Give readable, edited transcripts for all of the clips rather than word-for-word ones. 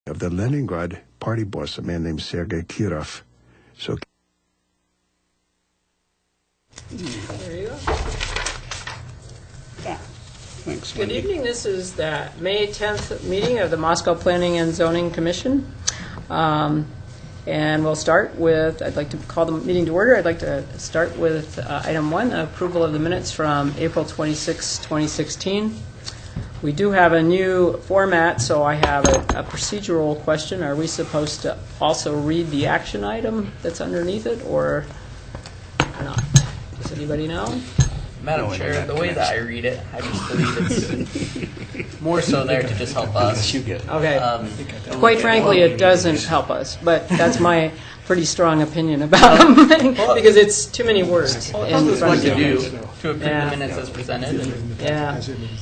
of the Leningrad party boss, a man named Sergei Kirov. So There you go. Yeah. Thanks, Good Wendy. evening. This is the May 10th meeting of the Moscow Planning and Zoning Commission. And we'll start with, I'd like to call the meeting to order. I'd like to start with item 1, approval of the minutes from April 26, 2016. We do have a new format, so I have a procedural question. Are we supposed to also read the action item that's underneath it, or not? Does anybody know? Madam Chair, the way that I read it, I just believe it's more so there to just help us. Okay. Quite frankly, it doesn't help us, but that's my pretty strong opinion about them, because it's too many words. Well, it tells us what to of do you. to approve Yeah. the minutes as presented. And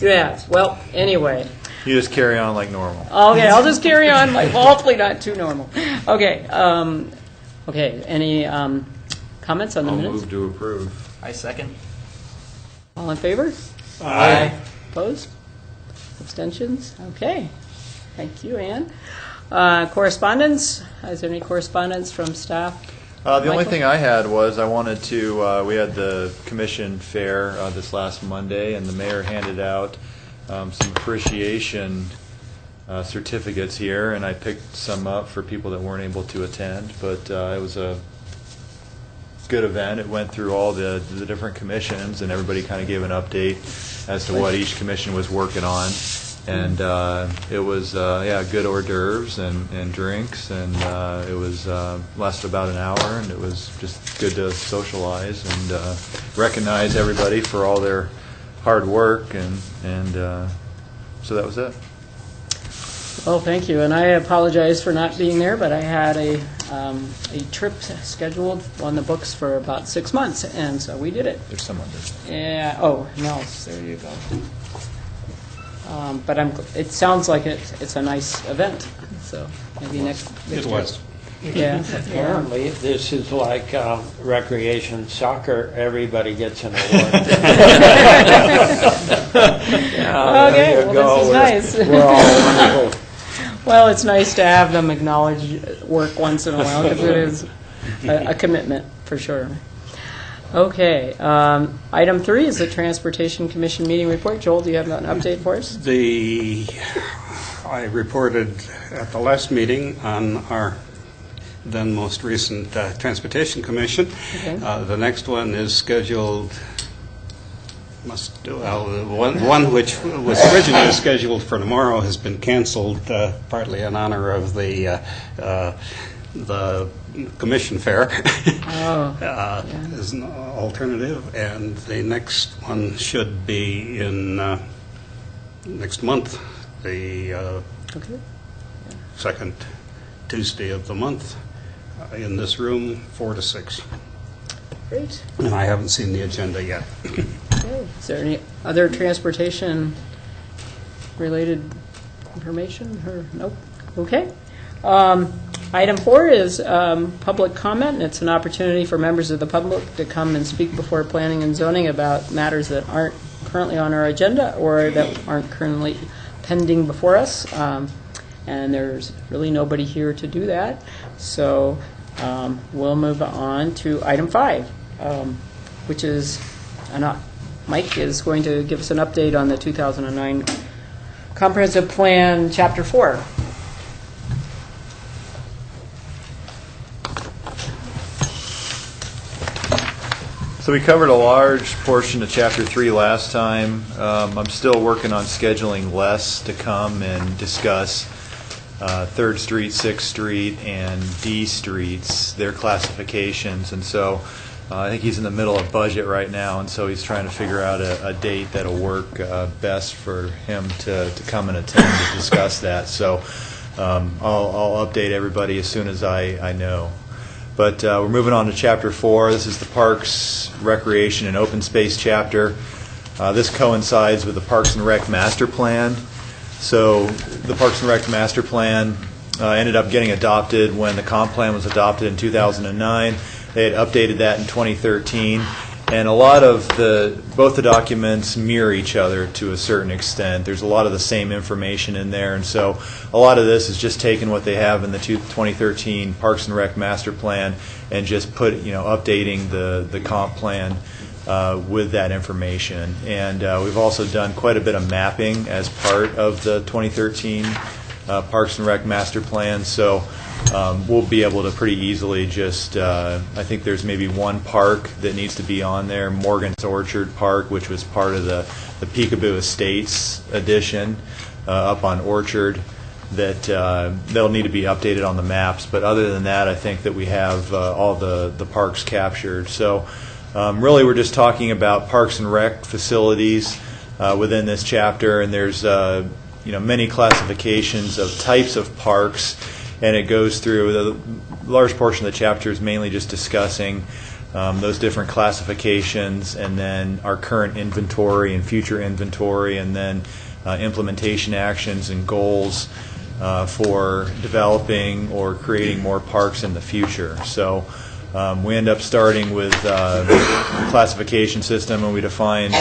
Yeah. Well, anyway. You just carry on like normal. Okay, I'll just carry on, like, hopefully not too normal. Okay. Okay. Any comments on the I'll minutes? move to approve. I second. All in favor? Aye. Opposed? Abstentions? Okay. Thank you, Ann. Correspondence? Is there any correspondence from staff? The only Michael? thing I had was I wanted to, we had the commission fair this last Monday, and the mayor handed out some appreciation certificates here, and I picked some up for people that weren't able to attend, but it was a good event. It went through all the different commissions, and everybody kind of gave an update as to what each commission was working on. And it was, good hors d'oeuvres and drinks, and it was lasted about an hour, and it was just good to socialize and recognize everybody for all their hard work, and so that was it. Well, thank you, and I apologize for not being there, but I had a trip scheduled on the books for about 6 months, and so we did it. There's someone there. Yeah. Oh, Nels, there you go. But it sounds like it's a nice event, so maybe next. It was. Yeah. Apparently, this is like recreation soccer. Everybody gets an award. Okay, There you well, go. this is nice. We're all wonderful. Well, it's nice to have them acknowledge work once in a while, because it is a commitment, for sure. Okay. Item 3 is the Transportation Commission meeting report. Joel, do you have an update for us? I reported at the last meeting on our then most recent Transportation Commission. Okay. The next one is scheduled. One which was originally scheduled for tomorrow has been canceled, partly in honor of the commission fair. As an alternative, and the next one should be in next month, the Okay. second Tuesday of the month, in this room, 4 to 6. Great. And I haven't seen the agenda yet. Okay. Is there any other transportation-related information? Or nope. Okay. Item 4 is public comment, and it's an opportunity for members of the public to come and speak before Planning and Zoning about matters that aren't currently on our agenda or that aren't currently pending before us. And there's really nobody here to do that. So we'll move on to item 5, which is Mike is going to give us an update on the 2009 Comprehensive Plan, Chapter 4. So we covered a large portion of Chapter 3 last time. I'm still working on scheduling Les to come and discuss 3rd Street, 6th Street, and D Streets, their classifications. And so I think he's in the middle of budget right now, and so he's trying to figure out a date that'll work best for him to come and attend to discuss that. So I'll update everybody as soon as I know. But we're moving on to Chapter 4. This is the Parks, Recreation, and Open Space chapter. This coincides with the Parks and Rec Master Plan. So the Parks and Rec Master Plan ended up getting adopted when the comp plan was adopted in 2009. They had updated that in 2013, And a lot of both the documents mirror each other to a certain extent. There's a lot of the same information in there, and so a lot of this is just taking what they have in the 2013 Parks and Rec Master Plan and just updating the comp plan with that information. And we've also done quite a bit of mapping as part of the 2013 Parks and Rec Master Plan, so we'll be able to pretty easily just, I think there's maybe one park that needs to be on there, Morgan's Orchard Park, which was part of the Peekaboo Estates edition up on Orchard, that they'll need to be updated on the maps. But other than that, I think that we have all the parks captured. So really we're just talking about Parks and Rec facilities within this chapter, and there's many classifications of types of parks. And it goes through, the large portion of the chapter is mainly just discussing those different classifications, and then our current inventory and future inventory, and then implementation actions and goals for developing or creating more parks in the future. So we end up starting with the classification system, and we define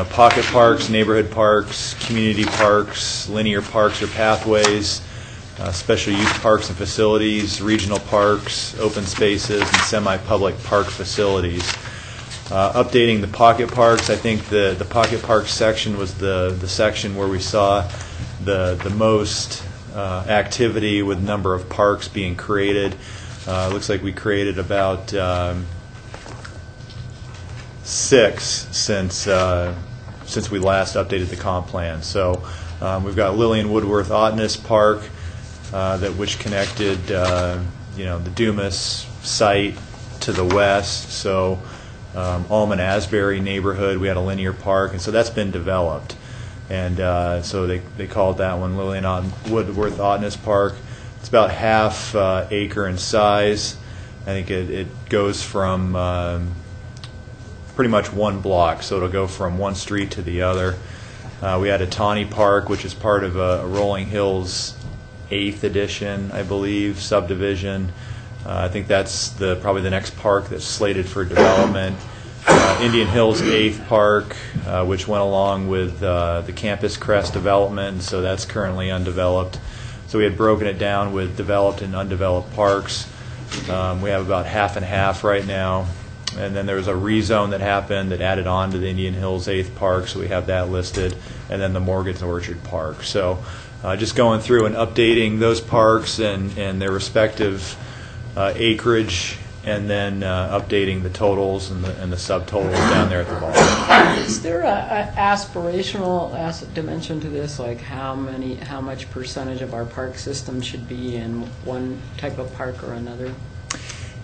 pocket parks, neighborhood parks, community parks, linear parks or pathways, special use parks and facilities, regional parks, open spaces, and semi-public park facilities. Updating the pocket parks, I think the pocket parks section was the section where we saw the most activity with number of parks being created. Looks like we created about 6 since we last updated the comp plan. So we've got Lillian Woodworth Otness Park, which connected the Dumas site to the west. So Almond Asbury neighborhood, we had a linear park, and so that's been developed. And so they called that one Lillian Woodworth Otness Park. It's about half acre in size. I think it goes from pretty much one block, so it'll go from one street to the other. We had a Tawny Park, which is part of a Rolling Hills 8th edition, I believe, subdivision. I think that's probably the next park that's slated for development. Indian Hills 8th Park, which went along with the Campus Crest development, so that's currently undeveloped. So we had broken it down with developed and undeveloped parks. We have about half and half right now. And then there was a rezone that happened that added on to the Indian Hills 8th Park, so we have that listed. And then the Morgan's Orchard Park. So just going through and updating those parks and their respective acreage, and then updating the totals and the subtotals down there at the bottom. Is there a aspirational dimension to this, like how much percentage of our park system should be in one type of park or another?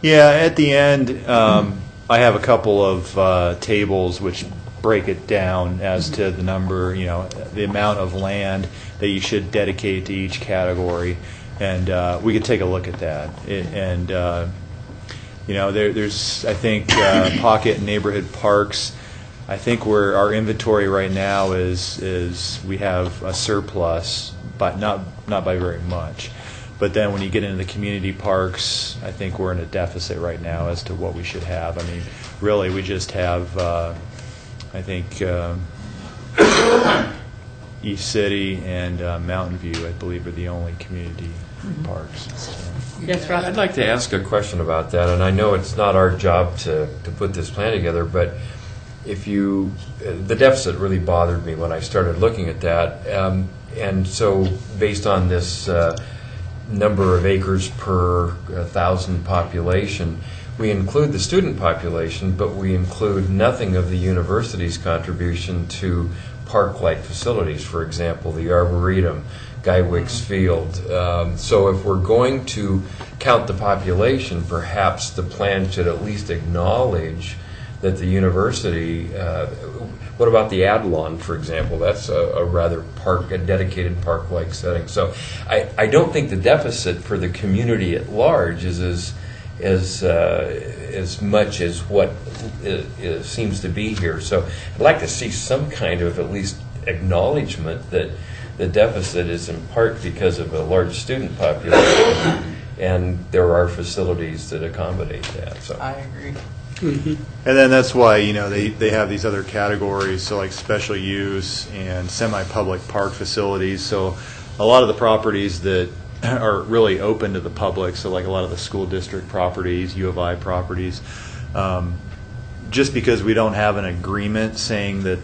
Yeah, at the end, I have a couple of tables which break it down as to the number, the amount of land that you should dedicate to each category, and we could take a look at that. There's I think pocket and neighborhood parks. I think where our inventory right now is we have a surplus, but not by very much. But then when you get into the community parks, I think we're in a deficit right now as to what we should have. I mean, really, we just have, I think, East City and Mountain View, I believe, are the only community parks. So. Yes, Rob? I'd like to ask a question about that, and I know it's not our job to put this plan together, but the deficit really bothered me when I started looking at that, and so based on this number of acres per 1,000 population, we include the student population, but we include nothing of the university's contribution to park-like facilities, for example, the Arboretum, Guy Wicks Field. So if we're going to count the population, perhaps the plan should at least acknowledge that what about the Adlon, for example? That's a rather a dedicated park-like setting. So I don't think the deficit for the community at large is as much as what seems to be here. So I'd like to see some kind of at least acknowledgement that the deficit is in part because of a large student population, and there are facilities that accommodate that. So I agree. And then that's why, they have these other categories, so like special use and semi-public park facilities. So a lot of the properties that are really open to the public, so like a lot of the school district properties, U of I properties, just because we don't have an agreement saying that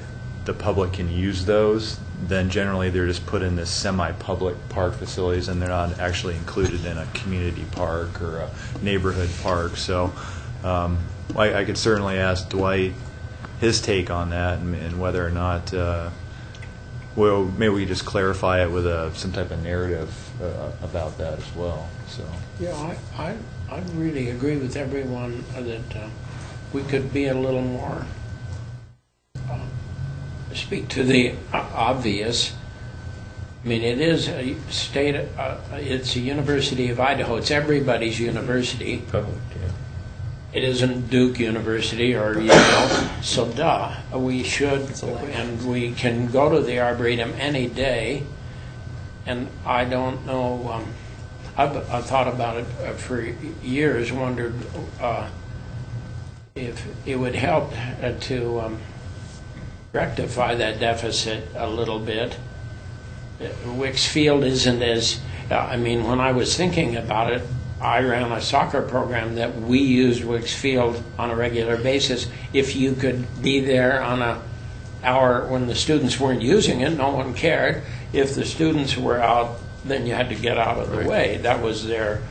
the public can use those, then generally they're just put in this semi-public park facilities, and they're not actually included in a community park or a neighborhood park. So I could certainly ask Dwight his take on that, and whether or not, well, maybe we just clarify it with some type of narrative about that as well. So Yeah, I really agree with everyone that we could be a little more, speak to the obvious. I mean, it is a state, it's a University of Idaho. It's everybody's university. Public, yeah. It isn't Duke University or Yale, so we should, and we can go to the Arboretum any day. And I don't know, I've thought about it for years, wondered if it would help to rectify that deficit a little bit. Wicks Field isn't as, when I was thinking about it, I ran a soccer program that we used Wicks Field on a regular basis. If you could be there on an hour when the students weren't using it, no one cared. If the students were out, then you had to get out of the way. That was their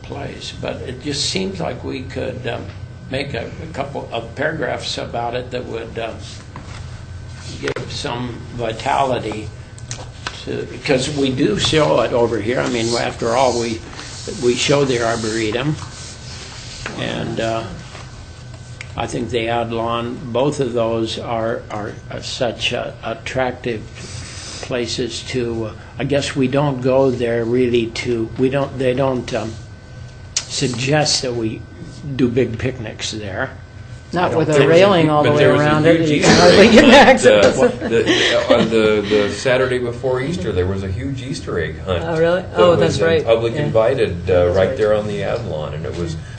place. But it just seems like we could make a couple of paragraphs about it that would give some vitality to, because we do show it over here. I mean, after all, we show the Arboretum, and I think the ad lawn, both of those are such attractive places to, I guess we don't go there really to, they don't suggest that we do big picnics there. Not with There a was railing all the but way there was a around it. huge You Easter can hardly egg get hunt, access. on the Saturday before Easter, there was a huge Easter egg hunt. Oh, really? that Oh, was that's right. Public Yeah. invited That's right right. there on the ad lawn, and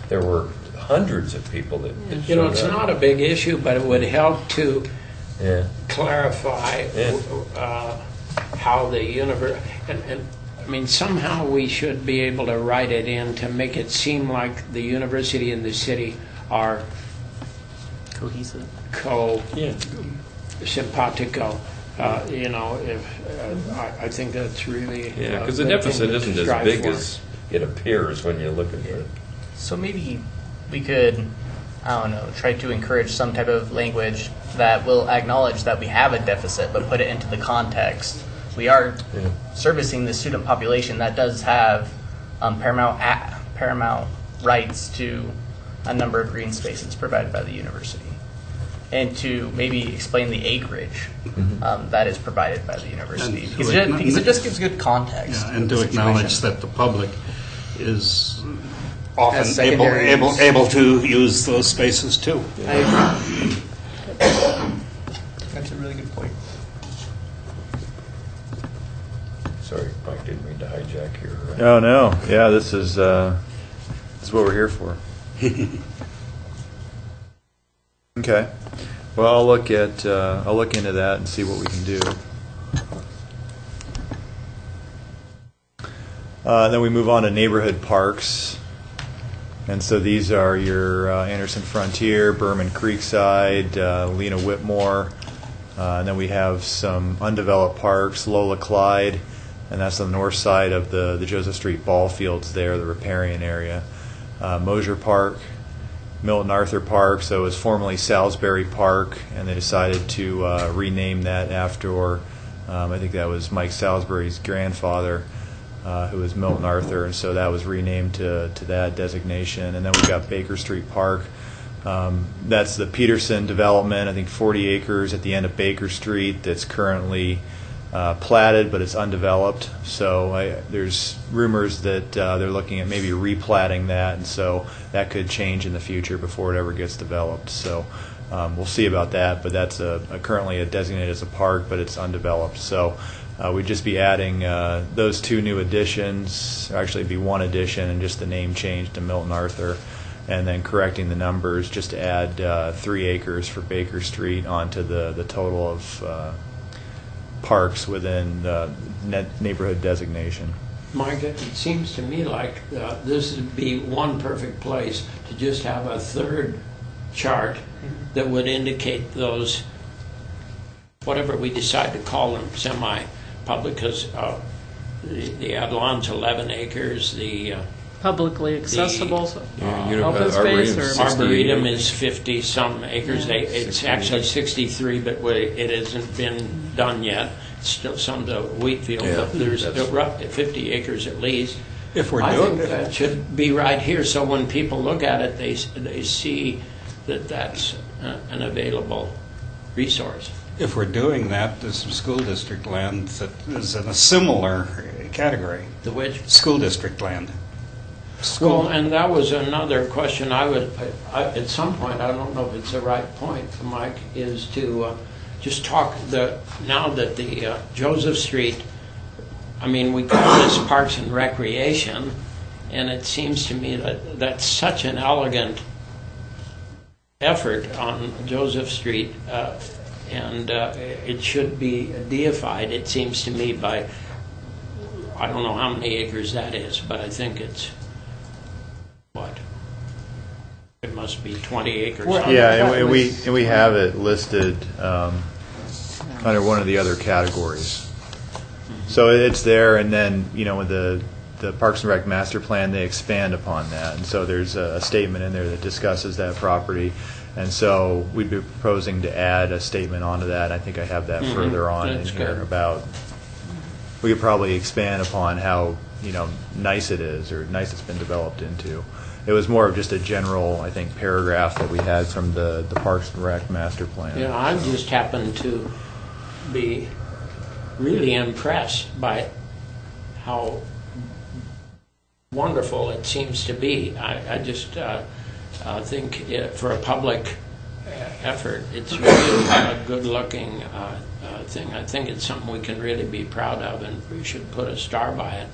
there were hundreds of people that showed It's up. not a big issue, but it would help to Yeah. clarify how the universe, and I mean, somehow we should be able to write it in to make it seem like the university and the city are Cohesive. simpatico. I think that's really Yeah, a because the good thing deficit to isn't as strive big for. as it appears when you look at it. So maybe we could, I don't know, try to encourage some type of language that will acknowledge that we have a deficit, but put it into the context. We are servicing the student population that does have paramount rights to a number of green spaces provided by the university, and to maybe explain the acreage that is provided by the university, And to because it just gives good context. Yeah, and of to the acknowledge situation. that the public is often As secondary use. able to use those spaces too. I agree. That's a really good point. Sorry, Mike, didn't mean to hijack your... Oh, no. Yeah, this is what we're here for. Okay. Well, I'll look into that and see what we can do. Then we move on to neighborhood parks. And so these are your Anderson Frontier, Berman Creekside, Lena Whitmore. And then we have some undeveloped parks, Lola Clyde, and that's on the north side of the Joseph Street ball fields there, the riparian area. Mosier Park, Milton Arthur Park, so it was formerly Salisbury Park, and they decided to rename that after, I think that was Mike Salisbury's grandfather, who was Milton Arthur, and so that was renamed to that designation. And then we've got Baker Street Park. That's the Peterson development, I think 40 acres at the end of Baker Street that's currently platted, but it's undeveloped. So there's rumors that they're looking at maybe replatting that, and so that could change in the future before it ever gets developed. So we'll see about that, but that's currently designated as a park, but it's undeveloped. So we'd just be adding those two new additions. Actually, it'd be one addition and just the name change to Milton Arthur. and then correcting the numbers just to add 3 acres for Baker Street onto the total of parks within the neighborhood designation. Mike, it seems to me like this would be one perfect place to just have a third chart that would indicate those, whatever we decide to call them, semi-public, because the Adelon's 11 acres, the Publicly accessible you know, open space, Arboretum's or 60 Arboretum acres. is 50-some acres. Yeah. It's actually 63, but it hasn't been done yet. It's still some to Wheatfield, Yeah, but there's that's- roughly 50 acres at least. If we're I doing think that should be right here, so when people look at it, they see that that's an available resource. If we're doing that, there's some school district land that is in a similar category. The which? School district land. Well, and that was another question I would, at some point, I don't know if it's the right point, Mike, is to just talk, now that the Joseph Street, I mean, we call this Parks and Recreation, and it seems to me that that's such an elegant effort on Joseph Street, and it should be deified, it seems to me, by, I don't know how many acres that is, but I think it's, what? It must be 20 acres. Yeah, and we have it listed under one of the other categories. So it's there, and then, you know, with the Parks and Rec master plan, they expand upon that. And so there's a statement in there that discusses that property. And so we'd be proposing to add a statement onto that. I think I have that further on That's in here good. about, we could probably expand upon how, you know, nice it is, or nice it's been developed into. It was more of just a general, I think, paragraph that we had from the Parks and Rec master plan. Yeah, I just happen to be really impressed by how wonderful it seems to be. I just think for a public effort, it's really a good-looking thing. I think it's something we can really be proud of, and we should put a star by it.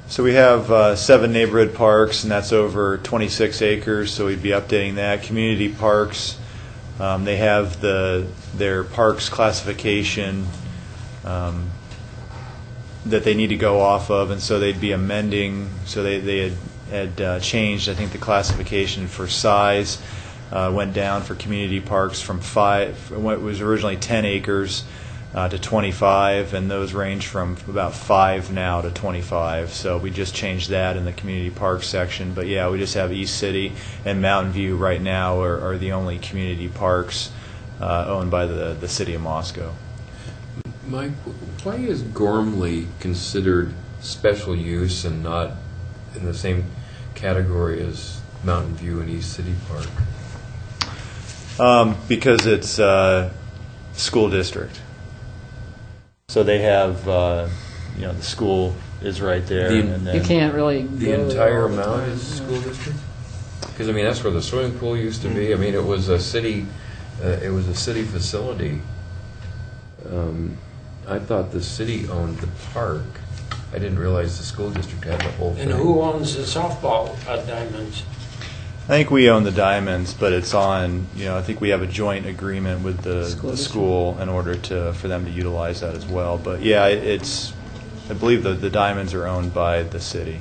So we have 7 neighborhood parks, and that's over 26 acres, so we'd be updating that. Community parks, they have their parks classification that they need to go off of, and so they'd be amending, so they had changed, I think, the classification for size, went down for community parks from 5, it was originally 10 acres, to 25, and those range from about 5 now to 25. So we just changed that in the community park section. But yeah, we just have East City and Mountain View right now are the only community parks owned by the city of Moscow. Mike, why is Gormley considered special use and not in the same category as Mountain View and East City Park? Because it's school district. So they have, you know, the school is right there. And then you can't really The go entire all the amount time. is school district? Because I mean, that's where the swimming pool used to be. I mean, it was a city. It was a city facility. I thought the city owned the park. I didn't realize the school district had the whole thing. And who owns the softball diamonds? I think we own the diamonds, but it's on, you know, I think we have a joint agreement with the school in order for them to utilize that as well. But yeah, I believe the diamonds are owned by the city.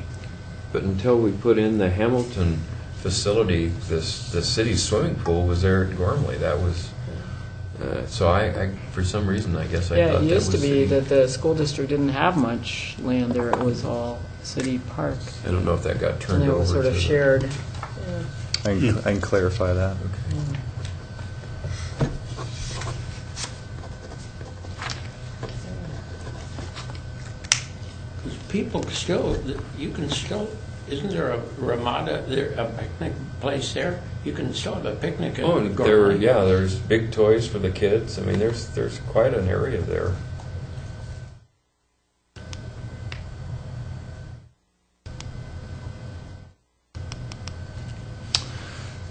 But until we put in the Hamilton facility, the city's swimming pool was there at Gormley. That was so. I for some reason, I guess I Yeah, thought it that used to was be city. that the school district didn't have much land there. It was all city park. I don't know if that got And turned it over was sort to of the- shared. I can clarify that. Okay. People still, you can still, isn't there a Ramada, a picnic place there? You can still have a picnic at Oh, and Gormley. there's big toys for the kids. I mean, there's quite an area there.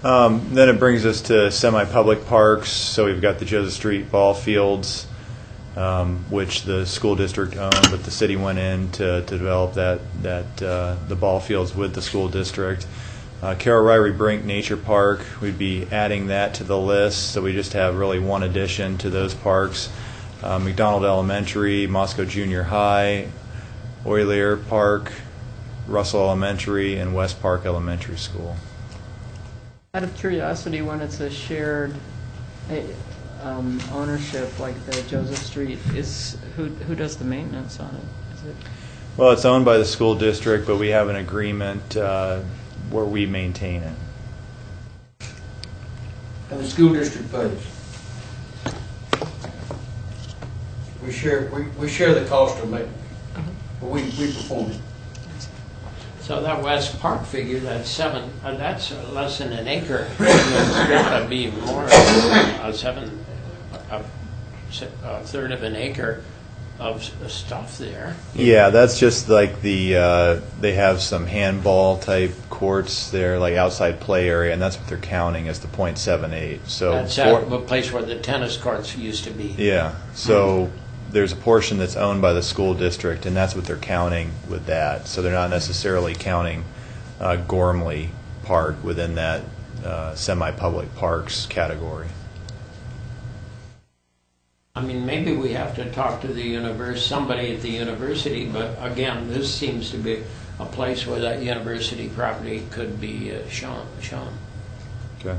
Then it brings us to semi-public parks. So we've got the Joseph Street ball fields, which the school district owned, but the city went in to develop the ball fields with the school district. Carol Ryrie Brink Nature Park, we'd be adding that to the list, so we just have really one addition to those parks. McDonald Elementary, Moscow Junior High, Oilier Park, Russell Elementary, and West Park Elementary School. Out of curiosity, when it's a shared ownership like the Joseph Street, who does the maintenance on it? Is it? Well, it's owned by the school district, but we have an agreement where we maintain it. And the school district pays. We share the cost of maintenance, but we perform it. So that West Park figure, that's less than an acre. It's got to be more, a third of an acre of stuff there. Yeah, that's just like they have some handball type courts there, like outside play area, and that's what they're counting as the .78. So That's a place where the tennis courts used to be. yeah, so there's a portion that's owned by the school district, and that's what they're counting with that. So they're not necessarily counting Gormley Park within that semi-public parks category. I mean, maybe we have to talk to somebody at the university, but again, this seems to be a place where that university property could be shown. Okay.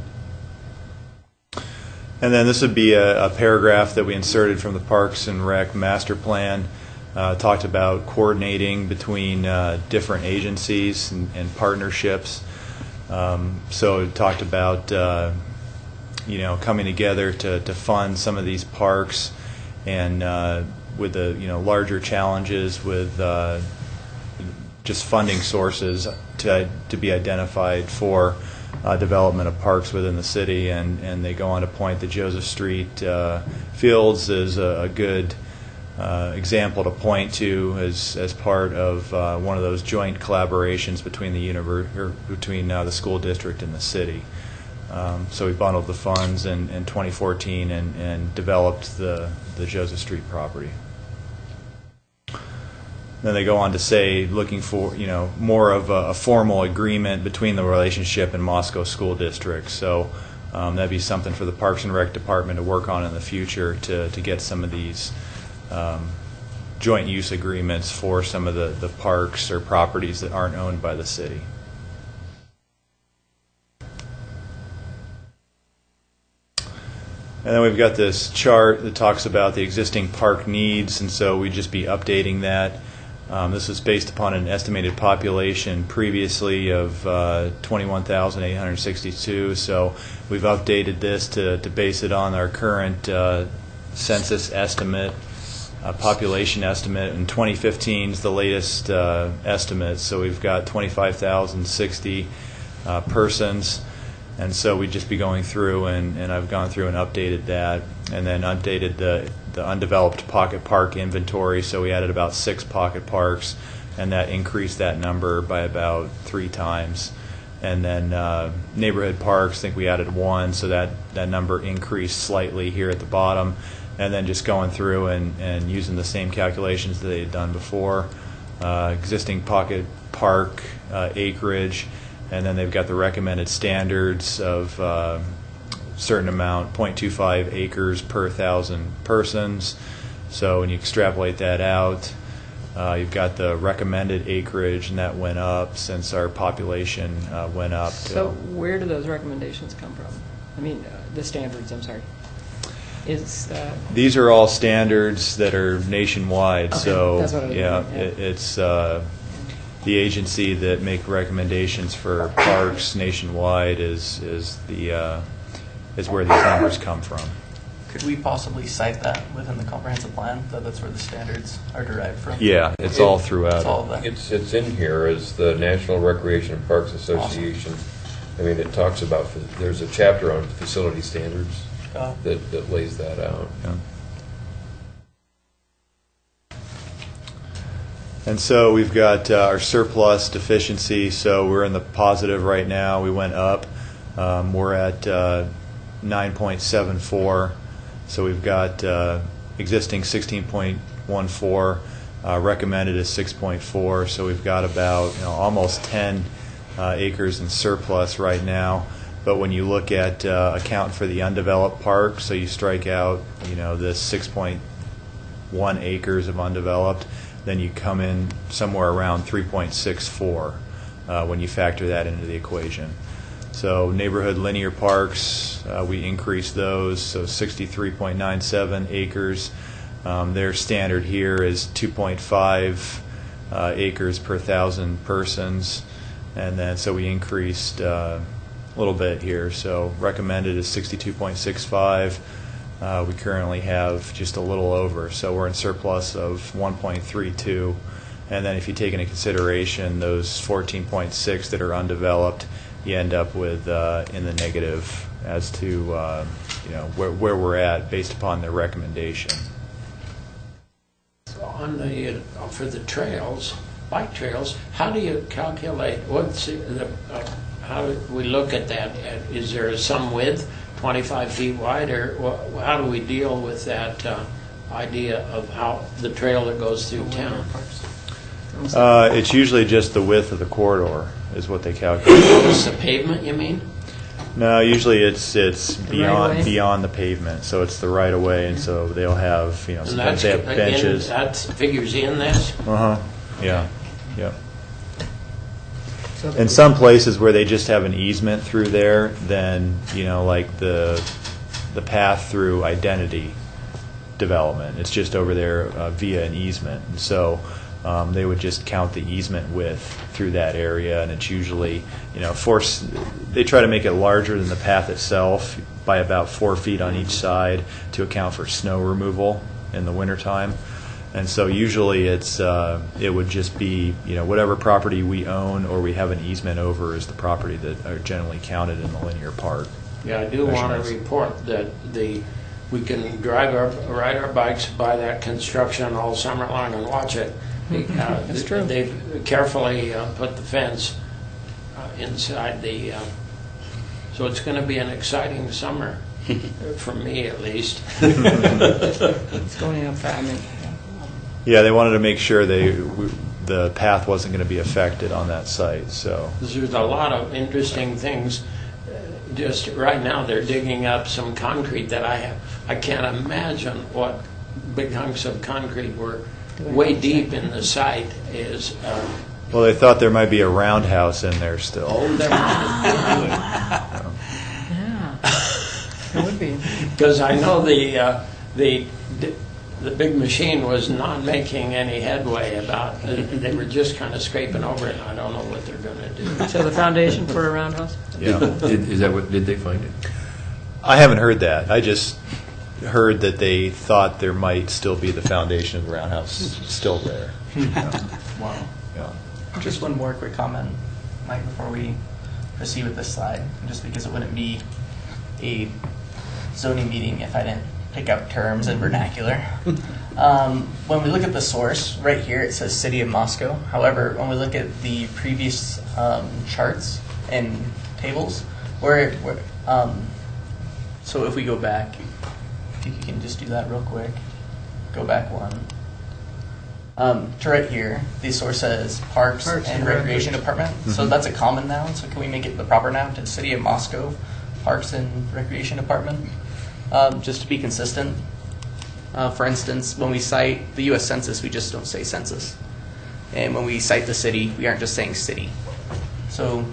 And then this would be a paragraph that we inserted from the Parks and Rec Master Plan. Talked about coordinating between different agencies and partnerships. So it talked about coming together to fund some of these parks, and with the larger challenges with just funding sources to be identified for development of parks within the city, and they go on to point that Joseph Street Fields is a good example to point to as part of one of those joint collaborations between the school district and the city. So we bundled the funds in 2014 and developed the Joseph Street property. Then they go on to say, looking for more of a formal agreement between the relationship and Moscow School District. So that'd be something for the Parks and Rec Department to work on in the future to get some of these joint use agreements for some of the parks or properties that aren't owned by the city. And then we've got this chart that talks about the existing park needs, and so we'd just be updating that. This is based upon an estimated population previously of 21,862, so we've updated this to base it on our current census estimate, population estimate, and 2015 is the latest estimate, so we've got 25,060 persons. And so we'd just be going through, and I've gone through and updated that, and then updated the undeveloped pocket park inventory. So we added about 6 pocket parks, and that increased that number by about 3 times. And then neighborhood parks, I think we added 1, so that number increased slightly here at the bottom. And then just going through and using the same calculations that they had done before. Existing pocket park acreage. And then they've got the recommended standards of certain amount, 0.25 acres per 1,000 persons. So when you extrapolate that out, you've got the recommended acreage, and that went up since our population went up. So where do those recommendations come from? I mean, the standards, I'm sorry. These are all standards that are nationwide. Okay, so that's what I was wondering, it's the agency that make recommendations for parks nationwide is where these numbers come from. Could we possibly cite that within the comprehensive plan, that that's where the standards are derived from? Yeah, it's all throughout. It's all of that. It's in here as the National Recreation and Parks Association. Awesome. I mean, it talks about, there's a chapter on facility standards that lays that out. Yeah. And so we've got our surplus deficiency, so we're in the positive right now. We went up. We're at 9.74, so we've got existing 16.14, recommended is 6.4, so we've got about almost 10 acres in surplus right now. But when you look at account for the undeveloped park, so you strike out this 6.1 acres of undeveloped, then you come in somewhere around 3.64 when you factor that into the equation. So neighborhood linear parks, we increased those, so 63.97 acres. Their standard here is 2.5 acres per 1,000 persons, and then so we increased a little bit here. So recommended is 62.65. We currently have just a little over, so we're in surplus of 1.32. And then if you take into consideration those 14.6 that are undeveloped, you end up with in the negative as to where we're at based upon their recommendation. On the for the trails, bike trails, how do you calculate what's how do we look at that? Is there some width, 25 feet wide, or how do we deal with that idea of how the trail that goes through town? It's usually just the width of the corridor is what they calculate. It's the pavement, you mean? No, usually it's right-of-way? beyond the pavement, so it's the right of way, and so they'll have sometimes they have benches. That figures in this. Yeah, yep. In some places where they just have an easement through there, then like the path through Identity development, it's just over there via an easement, and so they would just count the easement width through that area, and it's usually they try to make it larger than the path itself by about 4 feet on each side to account for snow removal in the wintertime. And so usually it would just be whatever property we own or we have an easement over is the property that are generally counted in the linear park. Yeah, I do want to report that we can ride our bikes by that construction all summer long and watch it. That's true. They've carefully put the fence inside the. So it's going to be an exciting summer, for me at least. It's going up. I mean, Yeah, they wanted to make sure the path wasn't going to be affected on that site. So there's a lot of interesting things. Just right now, they're digging up some concrete that I can't imagine what big hunks of concrete were way deep in the site is. Well, they thought there might be a roundhouse in there still. Oh, there yeah, it would be. Because I know the big machine was not making any headway about. They were just kind of scraping over it. And I don't know what they're going to do. So the foundation for a roundhouse? Yeah. Did they find it? I haven't heard that. I just heard that they thought there might still be the foundation of the roundhouse still there. Wow. Yeah. Just one more quick comment, Mike, before we proceed with this slide, just because it wouldn't be a zoning meeting if I didn't pick out terms and vernacular. When we look at the source, right here it says City of Moscow. However, when we look at the previous charts and tables, so if we go back, if you can just do that real quick, go back one. To right here, the source says Parks and Recreation Department. So that's a common noun. So can we make it the proper noun to City of Moscow, Parks and Recreation Department? Just to be consistent. For instance, when we cite the U.S. Census, we just don't say census. And when we cite the city, we aren't just saying city. So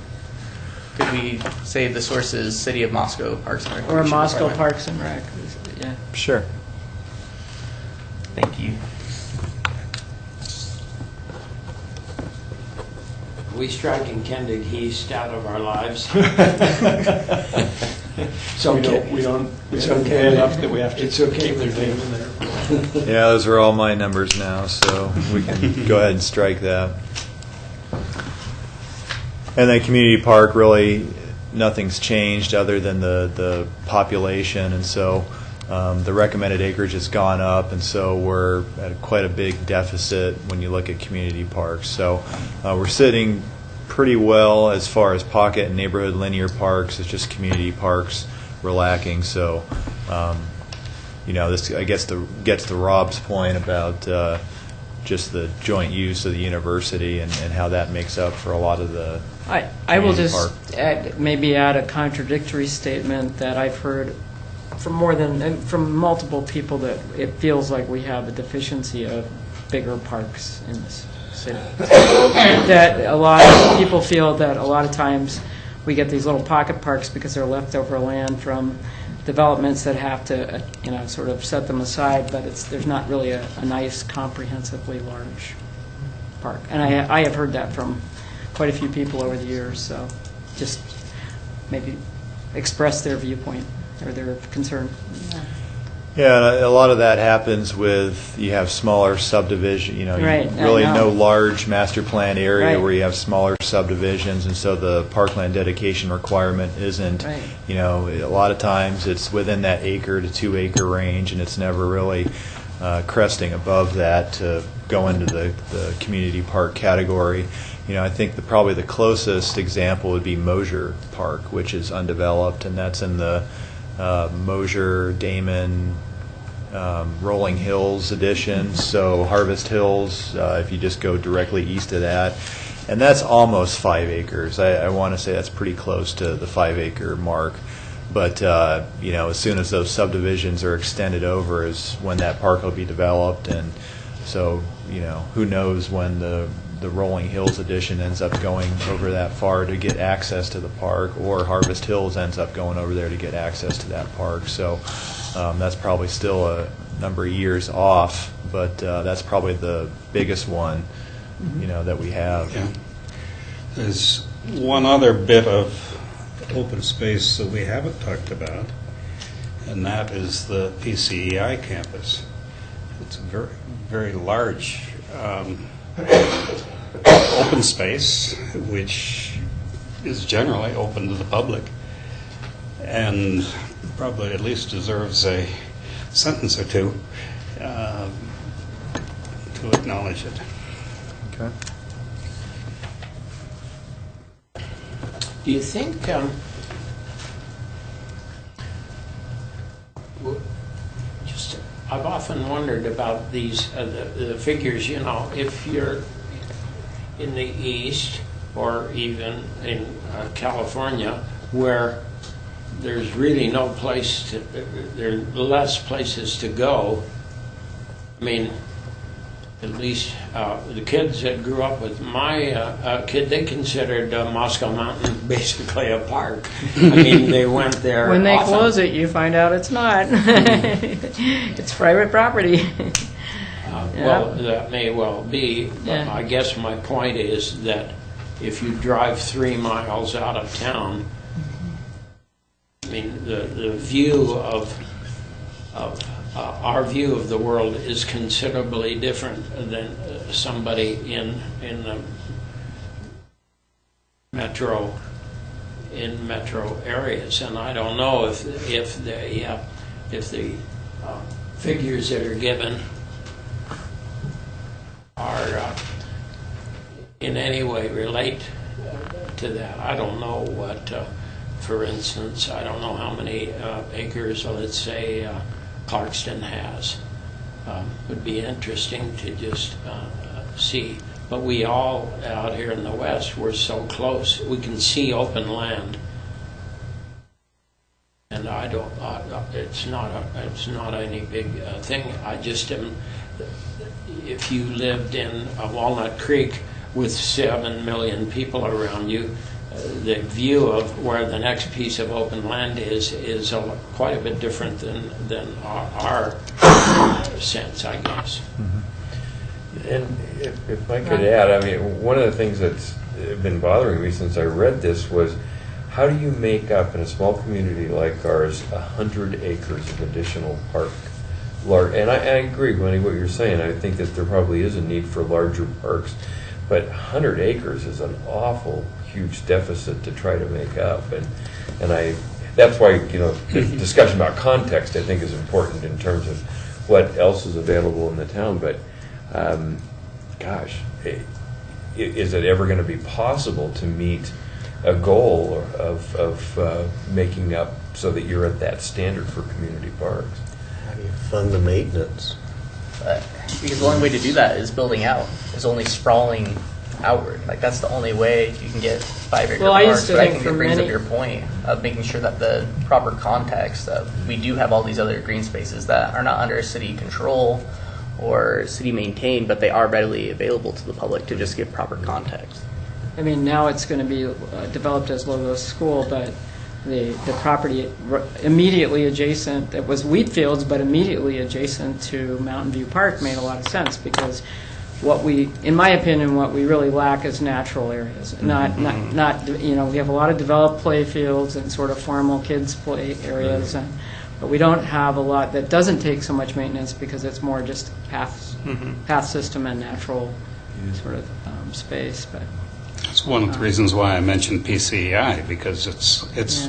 could we say the source is City of Moscow, Parks and Recreation Or Moscow Department? Parks and Rec. Yeah. Sure. Thank you. We striking Kendig East out of our lives. So We don't. It's okay enough that we have to. It's okay with me. Yeah, those are all my numbers now, so we can go ahead and strike that. And then community park, really nothing's changed other than the population, and so the recommended acreage has gone up, and so we're at quite a big deficit when you look at community parks. So we're sitting pretty well as far as pocket and neighborhood linear parks. It's just community parks we're lacking. So this, I guess, gets to Rob's point about just the joint use of the university and how that makes up for a lot of the I will community just park. maybe add a contradictory statement that I've heard from multiple people, that it feels like we have a deficiency of bigger parks in this city. That a lot of people feel that a lot of times we get these little pocket parks because they're leftover land from developments that have to, sort of set them aside, but there's not really a nice, comprehensively large park. And I have heard that from quite a few people over the years, so just maybe express their viewpoint or their concern. Yeah, a lot of that happens with, you have smaller subdivision, Right, really I know. no large master plan area Right. where you have smaller subdivisions, and so the parkland dedication requirement isn't, Right. a lot of times it's within that acre to 2 acre range, and it's never really cresting above that to go into the community park category. I think probably the closest example would be Mosier Park, which is undeveloped, and that's in the Mosier, Damon, Rolling Hills edition. So Harvest Hills, if you just go directly east of that, and that's almost 5 acres. I want to say that's pretty close to the 5 acre mark. But as soon as those subdivisions are extended over is when that park will be developed, and so who knows when the Rolling Hills edition ends up going over that far to get access to the park, or Harvest Hills ends up going over there to get access to that park. So that's probably still a number of years off, but that's probably the biggest one, that we have. Yeah. There's one other bit of open space that we haven't talked about, and that is the PCEI campus. It's a very, very large open space, which is generally open to the public, and probably at least deserves a sentence or two to acknowledge it. Okay. Do you think, I've often wondered about these, the figures, if you're in the East or even in California, where there's really no place to, there are less places to go. I mean, at least the kids that grew up with my kid, they considered Moscow Mountain basically a park. I mean, they went there When they often. close it, you find out it's not. It's private property. Well, that may well be, but Yeah. I guess my point is that if you drive 3 miles out of town, I mean, the view of our view of the world is considerably different than somebody in the metro areas, and I don't know if the figures that are given are in any way relate to that. I don't know what, for instance, I don't know how many acres, let's say, Clarkston has. Would be interesting to just see. But we all out here in the West, we're so close. We can see open land, and I don't. It's not any big thing. I just am. If you lived in Walnut Creek with 7 million people around you, the view of where the next piece of open land is quite a bit different than our sense, I guess. And if I could add, I mean, one of the things that's been bothering me since I read this was, how do you make up in a small community like ours 100 acres of additional park? And I agree with what you're saying. I think that there probably is a need for larger parks, but 100 acres is an awful huge deficit to try to make up, and that's why the discussion about context, I think, is important in terms of what else is available in the town. But gosh, is it ever going to be possible to meet a goal of making up so that you're at that standard for community parks? You fund the maintenance. Because the only way to do that is building out. Is only sprawling outward. Like that's the only way you can get 5 acre Well, I parks. used to But I think think for it brings many- up your point of making sure that the proper context of we do have all these other green spaces that are not under city control or city maintained, but they are readily available to the public to just give proper context. I mean, now it's going to be developed as Logos School, but the property immediately adjacent, it was wheat fields, but immediately adjacent to Mountain View Park made a lot of sense because what we, in my opinion, what we really lack is natural areas. Not, you know, we have a lot of developed play fields and sort of formal kids play areas, but we don't have a lot that doesn't take so much maintenance because it's more just path system and natural sort of space. But That's one of the reasons why I mentioned PCEI, because it's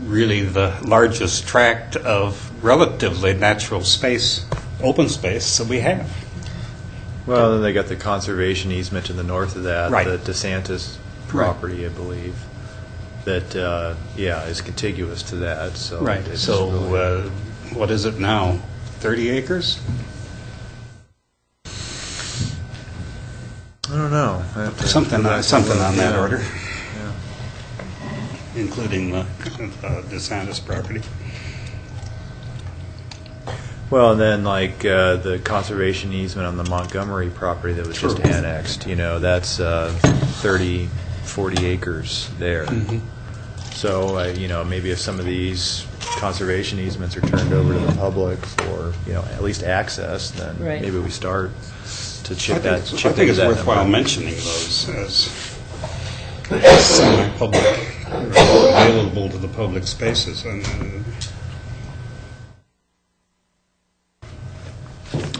really the largest tract of relatively natural space, open space that we have. Well, then they got the conservation easement to the north of that, Right. the DeSantis property, I believe, that, is contiguous to that, so. Right, it's so really- what is it now, 30 acres? I don't know. I have to Something go back and something look, on that yeah. order, Yeah. including the DeSantis property. Well, and then like the conservation easement on the Montgomery property that was just Sure. annexed, you know, that's 30, 40 acres there. So, you know, maybe if some of these conservation easements are turned over to the public for, you know, at least access, then Right. maybe we start to I chip think, that. I Chip think into it's that worthwhile number. mentioning those as semi-public, or available to the public spaces. And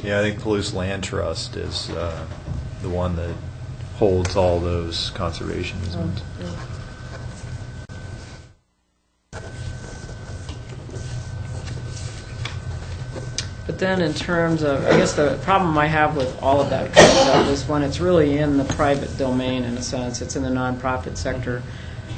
Yeah, I think Palouse Land Trust is the one that holds all those conservation easements. But then in terms of, I guess the problem I have with all of that kind of stuff is when it's really in the private domain, in a sense, it's in the nonprofit sector.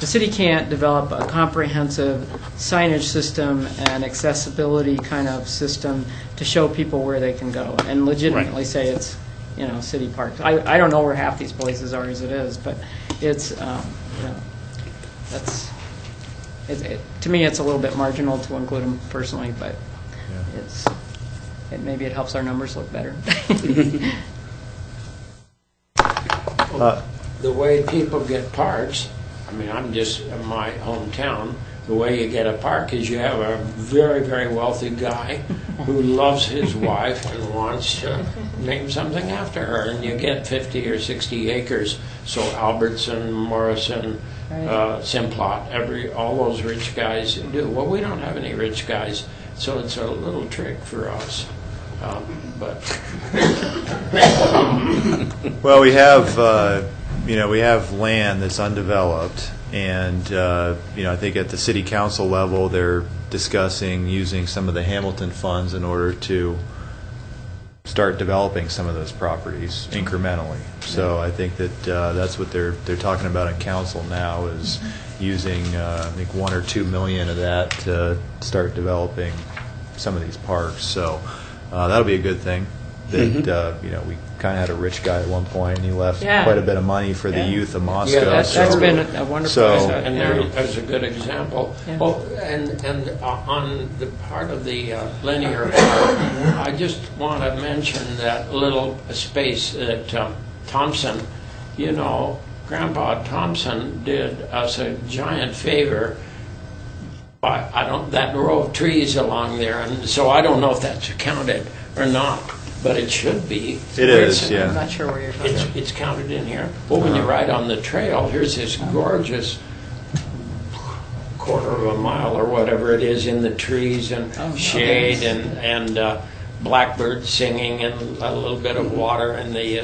The city can't develop a comprehensive signage system and accessibility kind of system to show people where they can go and legitimately say it's, you know, city parks. I don't know where half these places are as it is, but it's, you know, that's, to me, it's a little bit marginal to include them personally, but maybe it helps our numbers look better. The way people get parks, I mean, I'm just in my hometown, the way you get a park is you have a very, very wealthy guy who loves his wife and wants to name something after her, and you get 50 or 60 acres. So Albertson, Morrison, Simplot, all those rich guys do. Well, we don't have any rich guys, so it's a little trick for us. Well, we have, we have land that's undeveloped, and, I think at the city council level, they're discussing using some of the Hamilton funds in order to start developing some of those properties incrementally. So I think that that's what they're talking about in council now is using, I think, $1 or $2 million of that to start developing some of these parks. So that'll be a good thing. That we kind of had a rich guy at one point, and he left quite a bit of money for the youth of Moscow. Yeah, that's been a wonderful. So, and there's a good example. Yeah. Oh, and on the part of the linear park, I just want to mention that little space that Thompson, Grandpa Thompson did us a giant favor. That row of trees along there, and so I don't know if that's counted or not. But it should be. It is, yeah. I'm not sure where you're talking about. It's counted in here. Well, when you ride on the trail, here's this gorgeous quarter of a mile or whatever it is in the trees and shade and blackbirds singing and a little bit of water in the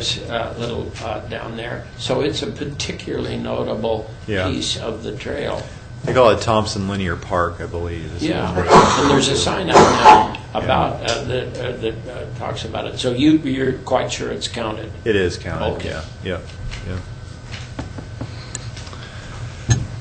little down there. So it's a particularly notable piece of the trail. They call it Thompson Linear Park, I believe. And there's a sign out now about that talks about it. So you're quite sure it's counted? It is counted. Okay. Yeah.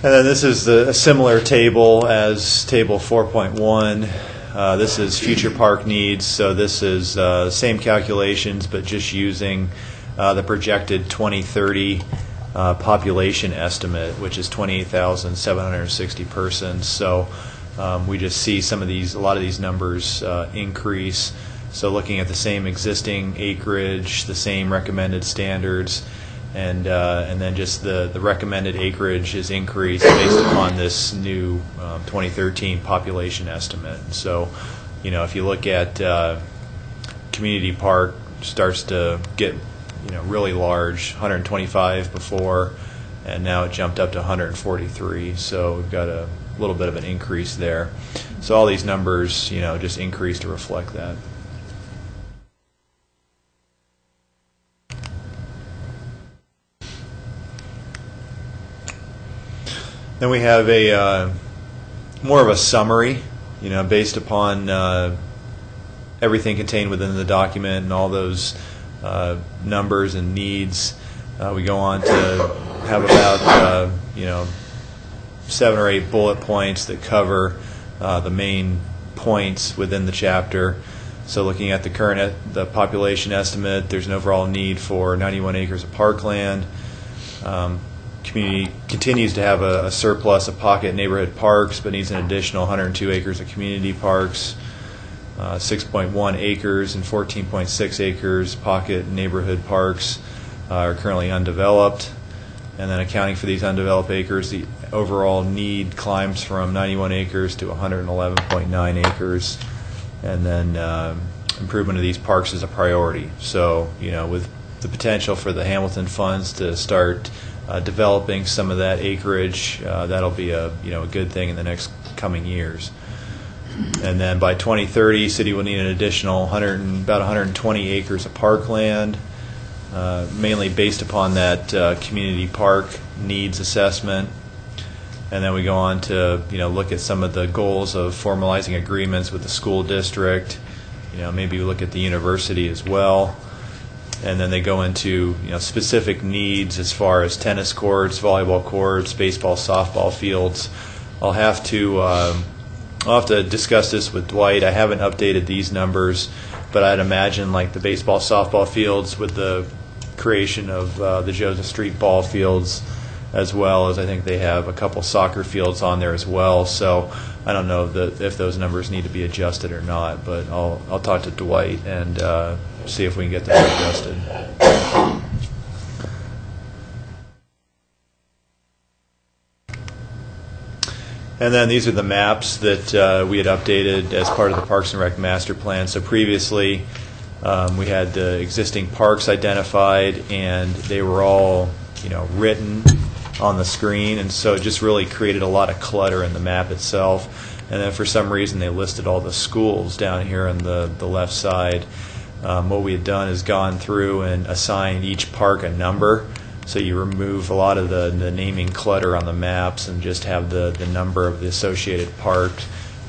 And then this is a similar table as Table 4.1. This is future park needs, so this is same calculations, but just using the projected 2030 population estimate, which is 28,760 persons. So we just see a lot of these numbers increase. So looking at the same existing acreage, the same recommended standards, and then just the recommended acreage is increased based upon this new 2013 population estimate. So, if you look at community park, starts to get really large, 125 before, and now it jumped up to 143. So we've got a little bit of an increase there. So all these numbers, just increase to reflect that. Then we have a more of a summary, based upon everything contained within the document and all those numbers and needs. We go on to have about 7 or 8 bullet points that cover the main points within the chapter. So looking at the population estimate, there's an overall need for 91 acres of parkland. Community continues to have a surplus of pocket neighborhood parks, but needs an additional 102 acres of community parks. 6.1 acres and 14.6 acres pocket neighborhood parks are currently undeveloped. And then accounting for these undeveloped acres, the overall need climbs from 91 acres to 111.9 acres. And then improvement of these parks is a priority. So, with the potential for the Hamilton funds to start developing some of that acreage, that'll be a good thing in the next coming years. And then by 2030, city will need an additional about 120 acres of parkland, mainly based upon that community park needs assessment. And then we go on to look at some of the goals of formalizing agreements with the school district. Maybe we look at the university as well. And then they go into specific needs as far as tennis courts, volleyball courts, baseball, softball fields. I'll have to discuss this with Dwight. I haven't updated these numbers, but I'd imagine like the baseball, softball fields with the creation of the Joseph Street ball fields, as well as I think they have a couple soccer fields on there as well. So I don't know if those numbers need to be adjusted or not, but I'll talk to Dwight and see if we can get those adjusted. And then these are the maps that we had updated as part of the Parks and Rec Master Plan. So previously we had the existing parks identified, and they were all written on the screen, and so it just really created a lot of clutter in the map itself. And then for some reason they listed all the schools down here on the left side. What we had done is gone through and assigned each park a number, so you remove a lot of the naming clutter on the maps and just have the number of the associated park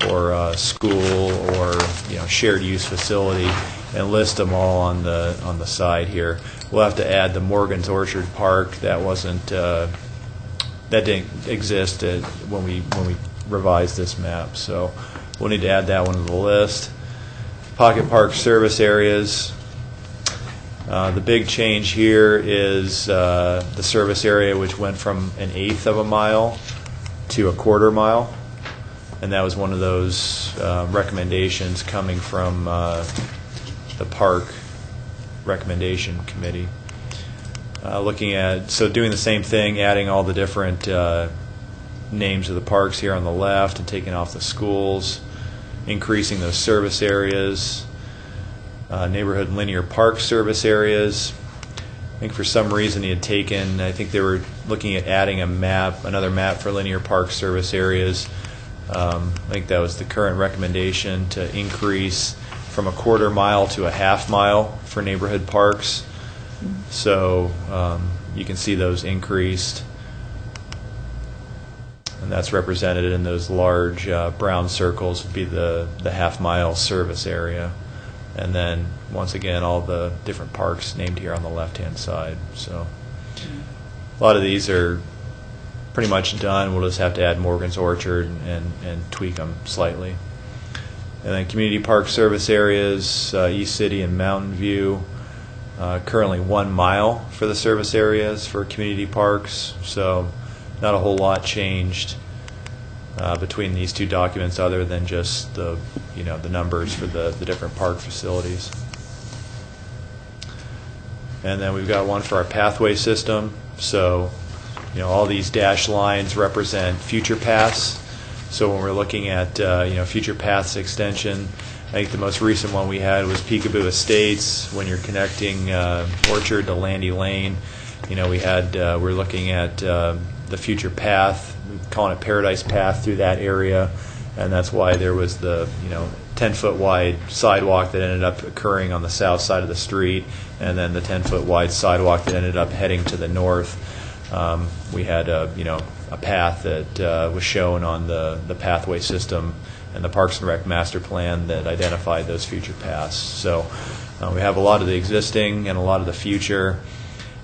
or school or shared use facility, and list them all on the side here. We'll have to add the Morgan's Orchard Park. That didn't exist when we revised this map, so we'll need to add that one to the list. Pocket park service areas. The big change here is the service area, which went from 1/8 of a mile to 1/4 mile, and that was one of those recommendations coming from the park recommendation committee. Doing the same thing, adding all the different names of the parks here on the left and taking off the schools, increasing those service areas, neighborhood linear park service areas. I think for some reason I think they were looking at adding another map for linear park service areas. I think that was the current recommendation, to increase from 1/4 mile to 1/2 mile for neighborhood parks. So you can see those increased, and that's represented in those large brown circles would be the 1/2 mile service area. And then once again all the different parks named here on the left hand side. So a lot of these are pretty much done. We'll just have to add Morgan's Orchard and tweak them slightly. And then community park service areas, East City and Mountain View. Currently 1 mile for the service areas for community parks, so not a whole lot changed between these two documents other than just the numbers for the different park facilities. And then we've got one for our pathway system. So, all these dashed lines represent future paths. So when we're looking at future paths extension, I think the most recent one we had was Peekaboo Estates. When you're connecting Orchard to Landy Lane, we're looking at the future path, calling it Paradise Path through that area, and that's why there was the 10-foot wide sidewalk that ended up occurring on the south side of the street, and then the 10-foot wide sidewalk that ended up heading to the north. We had a path that was shown on the pathway system and the Parks and Rec master plan that identified those future paths. So we have a lot of the existing and a lot of the future,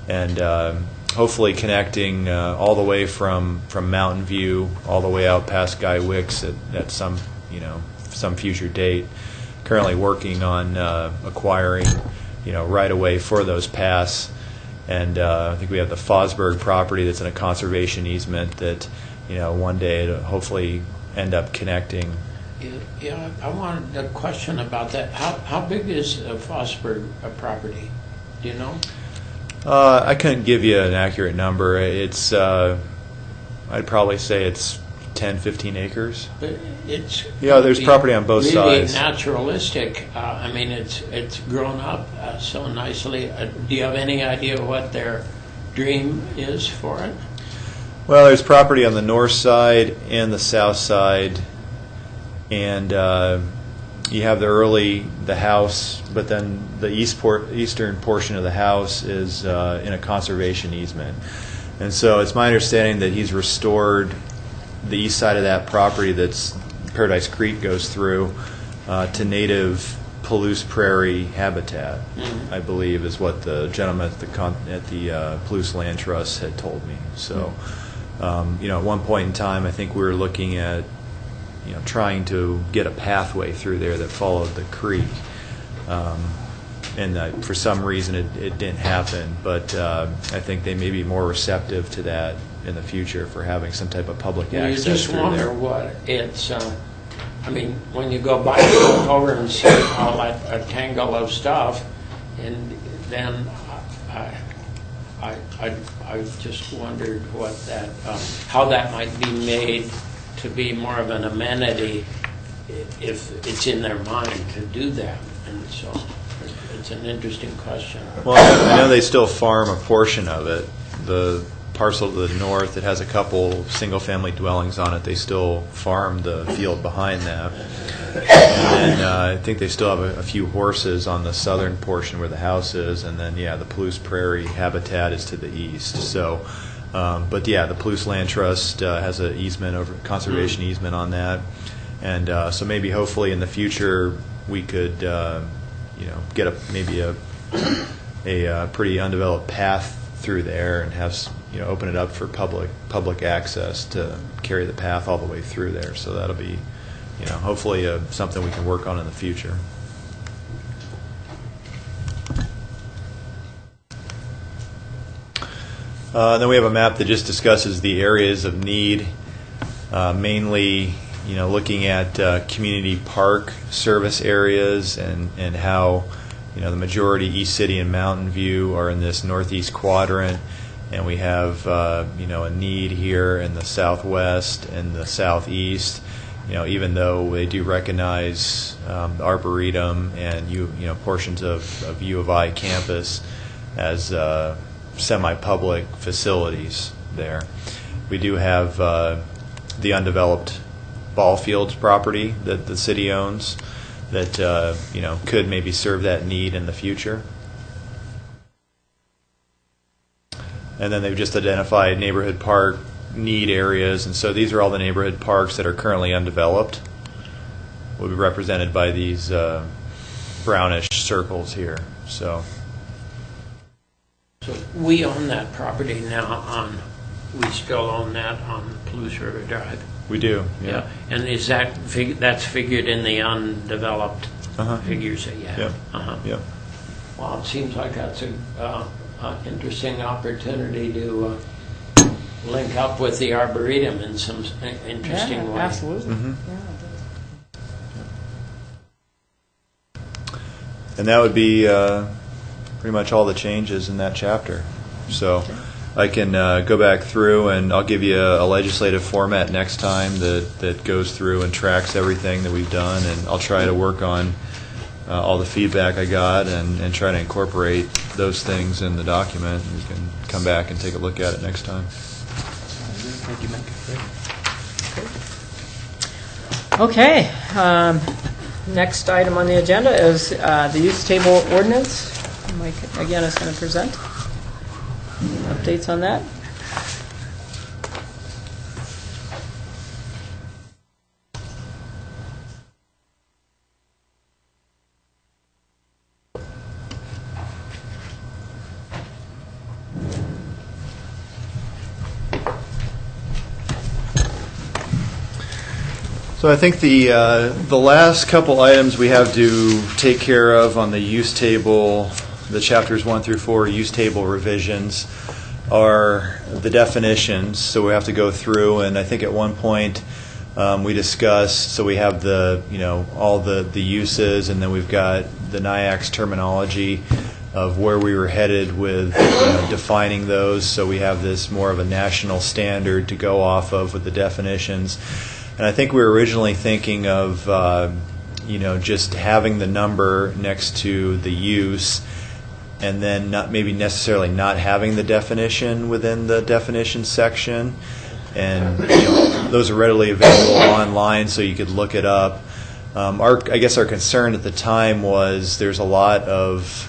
and hopefully connecting all the way from Mountain View all the way out past Guy Wicks at some future date. Currently working on acquiring right away for those paths, and I think we have the Fosberg property that's in a conservation easement that one day it'll hopefully end up connecting. Yeah, I wanted a question about that. How big is Fosberg property? Do you know? I couldn't give you an accurate number. It's I'd probably say it's 10, 15 acres. But it's there's property on both really sides. Naturalistic. I mean, it's grown up so nicely. Do you have any idea what their dream is for it? Well, there's property on the north side and the south side, and you have the house, but then the eastern portion of the house is in a conservation easement. And so it's my understanding that he's restored the east side of that property that's Paradise Creek goes through to native Palouse Prairie habitat, I believe is what the gentleman at the Palouse Land Trust had told me. So, at one point in time, I think we were looking at trying to get a pathway through there that followed the creek. And for some reason it didn't happen, but I think they may be more receptive to that in the future for having some type of public access You just through wonder there. what it's, I mean, when you go by, you look over and see all that a tangle of stuff, and then I just wondered what that, how that might be made to be more of an amenity if it's in their mind to do that. And so it's an interesting question. Well, I know they still farm a portion of it. The parcel to the north that has a couple single-family dwellings on it, they still farm the field behind that. And then I think they still have a few horses on the southern portion where the house is, and then, the Palouse Prairie habitat is to the east. So, the Palouse Land Trust has an easement, conservation easement on that. And so maybe hopefully in the future we could, get maybe a pretty undeveloped path through there and have open it up for public access to carry the path all the way through there. So that'll be hopefully something we can work on in the future. Then we have a map that just discusses the areas of need, mainly looking at community park service areas and how the majority East City and Mountain View are in this northeast quadrant, and we have a need here in the southwest and the southeast. Even though they do recognize the Arboretum and portions of U of I campus as semi-public facilities there, we do have the undeveloped ball fields property that the city owns that could maybe serve that need in the future. And then they've just identified neighborhood park need areas, and so these are all the neighborhood parks that are currently undeveloped. Will be represented by these brownish circles here. So we own that property now on we still own that on Palouse River Drive. We do, Yeah. And is that, that's figured in the undeveloped Uh-huh. figures that you have? Yep. Uh-huh. Yep. Well, it seems like that's a interesting opportunity to link up with the Arboretum in some interesting Yeah, way. absolutely. Mhm. Yeah. And that would be pretty much all the changes in that chapter. So I can go back through and I'll give you a legislative format next time that goes through and tracks everything that we've done, and I'll try to work on all the feedback I got and try to incorporate those things in the document. We can come back and take a look at it next time. Thank you, Mike. Okay. Next item on the agenda is the use table ordinance. Mike, again, is going to present. Updates on that? So I think the last couple items we have to take care of on the use table, the chapters 1 through 4 use table revisions, are the definitions. So we have to go through, and I think at one point we discussed. So we have all the uses, and then we've got the NIACS terminology of where we were headed with defining those. So we have this more of a national standard to go off of with the definitions. And I think we were originally thinking of, just having the number next to the use, and then maybe necessarily not having the definition within the definition section. And those are readily available online, so you could look it up. I guess our concern at the time was there's a lot of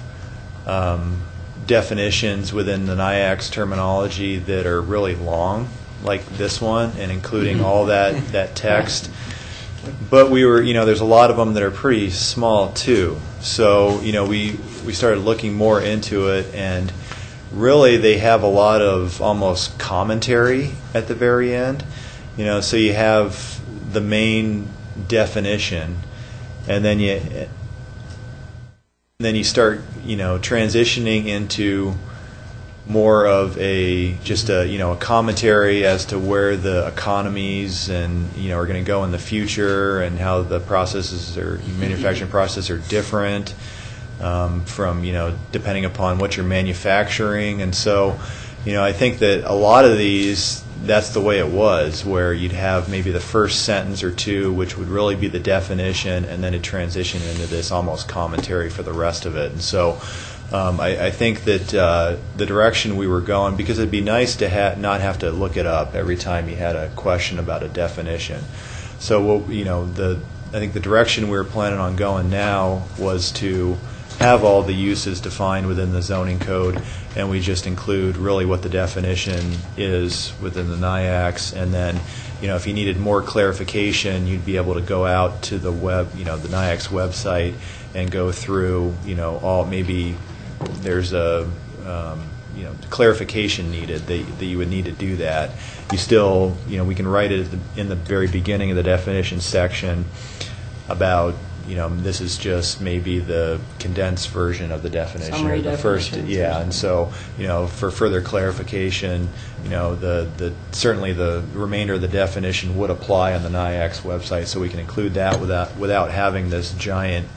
definitions within the NIACS terminology that are really long, like this one, and including all that text. But we were, there's a lot of them that are pretty small too. So, we started looking more into it, and really they have a lot of almost commentary at the very end. So you have the main definition, and then you start, transitioning into more of a commentary as to where the economies and are going to go in the future, and how the processes or manufacturing process are different from depending upon what you're manufacturing. And so I think that a lot of these, that's the way it was, where you'd have maybe the first sentence or two, which would really be the definition, and then it transition into this almost commentary for the rest of it. And so I think that the direction we were going, because it'd be nice to not have to look it up every time you had a question about a definition. So I think the direction we were planning on going now was to have all the uses defined within the zoning code, and we just include really what the definition is within the NIACS. And then, if you needed more clarification, you'd be able to go out to the web, the NIACS website, and go through, all maybe. There's a clarification needed that you would need to do that. You still, we can write it in the very beginning of the definition section about, this is just maybe the condensed version of the definition. Summary or the first, definition. yeah. And so, for further clarification, certainly the remainder of the definition would apply on the NIACS website, so we can include that without having this giant.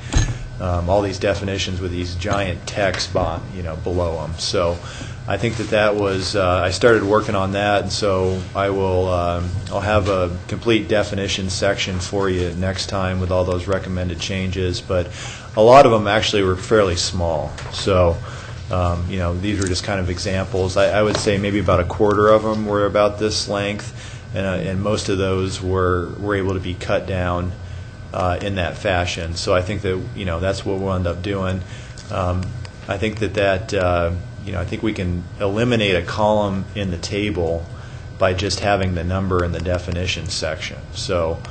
All these definitions with these giant text below them. So I think that was, I started working on that, and so I'll have a complete definition section for you next time with all those recommended changes. But a lot of them actually were fairly small. So, these were just kind of examples. I would say maybe about a quarter of them were about this length, and most of those were able to be cut down in that fashion. So I think that that's what we'll end up doing. I think that I think we can eliminate a column in the table by just having the number in the definition section. So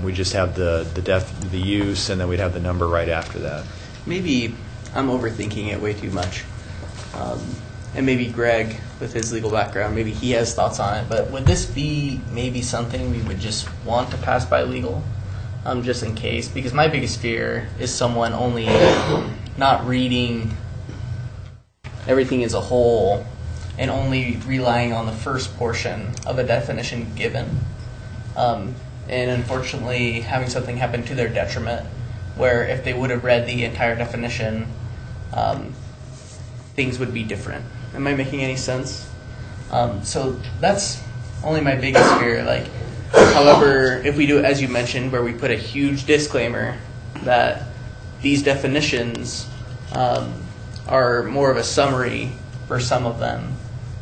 we just have the use, and then we'd have the number right after that. Maybe I'm overthinking it way too much. and maybe Greg, with his legal background, maybe he has thoughts on it, but would this be maybe something we would just want to pass by legal, just in case? Because my biggest fear is someone only not reading everything as a whole and only relying on the first portion of a definition given. And unfortunately having something happen to their detriment, where if they would have read the entire definition, things would be different. Am I making any sense? So that's only my biggest fear. Like, however, if we do it as you mentioned, where we put a huge disclaimer that these definitions are more of a summary for some of them,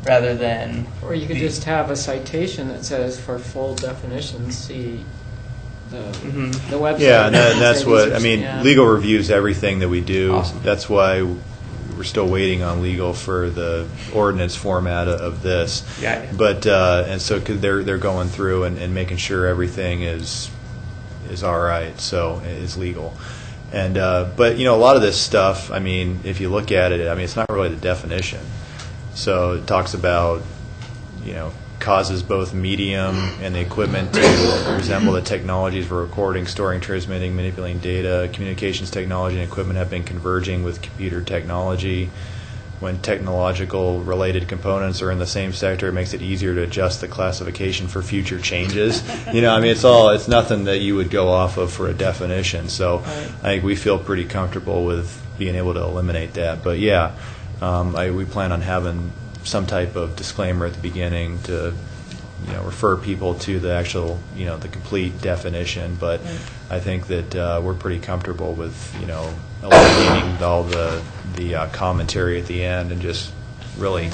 rather than. Or you could just have a citation that says, for full definitions, see the website. Yeah, and that's Say what, these are- I mean, yeah. legal reviews everything that we do. Awesome. That's why we're still waiting on legal for the ordinance format of this. Yeah. But, and so 'cause they're going through and making sure everything is all right, so is legal. And, but, you know, a lot of this stuff, I mean, if you look at it, I mean, it's not really the definition. So it talks about, you know, causes both medium and the equipment to resemble the technologies for recording, storing, transmitting, manipulating data. Communications technology and equipment have been converging with computer technology. When technological related components are in the same sector, it makes it easier to adjust the classification for future changes. You know, I mean, it's nothing that you would go off of for a definition. So I think we feel pretty comfortable with being able to eliminate that. But yeah, we plan on having some type of disclaimer at the beginning to, you know, refer people to the actual, you know, the complete definition. But I think that we're pretty comfortable with, you know, eliminating all the commentary at the end and just really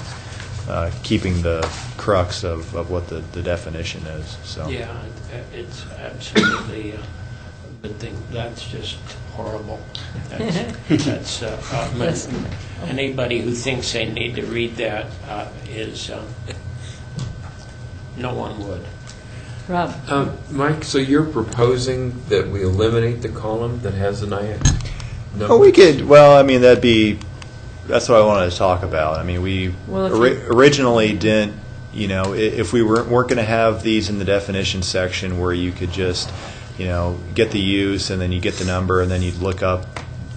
keeping the crux of what the definition is. So Yeah, it's absolutely, but that's just horrible. That's anybody who thinks they need to read that is, no one would. Rob? Mike, so you're proposing that we eliminate the column that has an IX? No. Oh, we could. Well, I mean, that's what I wanted to talk about. I mean, we Well, if originally didn't. You know, if we weren't going to have these in the definition section where you could just, you know, get the use and then you get the number and then you'd look up,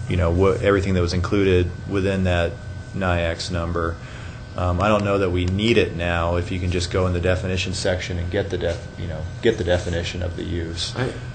you know, everything that was included within that NIAX number. I don't know that we need it now. If you can just go in the definition section and get the definition of the use.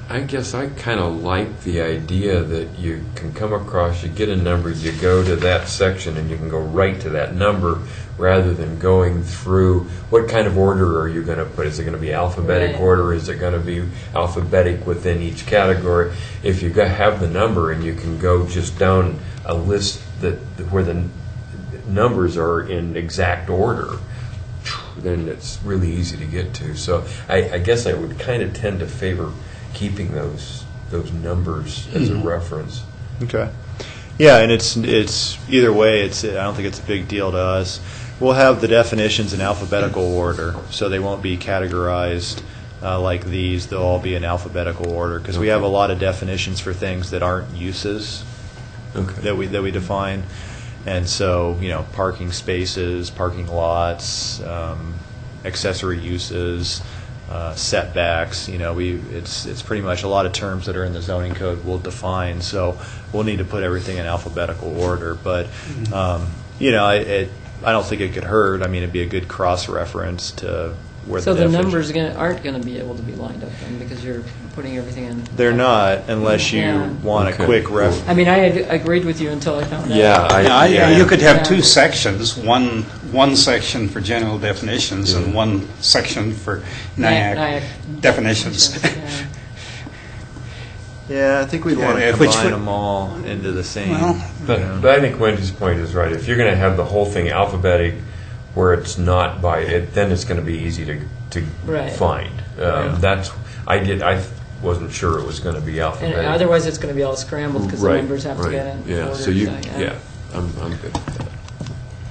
I guess I kind of like the idea that you can come across, you get a number, you go to that section and you can go right to that number rather than going through what kind of order are you going to put. Is it going to be alphabetic Right. order? Is it going to be alphabetic within each category? If you have the number and you can go just down a list where the numbers are in exact order, then it's really easy to get to. So I guess I would kind of tend to favor keeping those numbers as a reference. Okay. Yeah, and it's either way. I don't think it's a big deal to us. We'll have the definitions in alphabetical order, so they won't be categorized like these. They'll all be in alphabetical order because we have a lot of definitions for things that aren't uses that we define. And so, you know, parking spaces, parking lots, accessory uses, setbacks. You know, it's pretty much a lot of terms that are in the zoning code we'll define. So we'll need to put everything in alphabetical order. But you know, I don't think it could hurt. I mean, it'd be a good cross-reference to where So the the definition- numbers aren't going to be able to be lined up then because you're putting everything in. They're not, unless you Yeah. want a quick reference. I mean, I had agreed with you until I found out. Yeah, you could have Yeah. two sections, one section for general definitions and one section for NIAC definitions. Yeah. Yeah, I think we'd want to Yeah, which combine would- them all into the same. Well, But I think Wendy's point is right. If you're going to have the whole thing alphabetic where it's not by it, then it's going to be easy to Right. find. That's I wasn't sure it was going to be And alphabetic. otherwise, it's going to be all scrambled because the Right, numbers have to right. get in Yeah, order. so I'm good with that.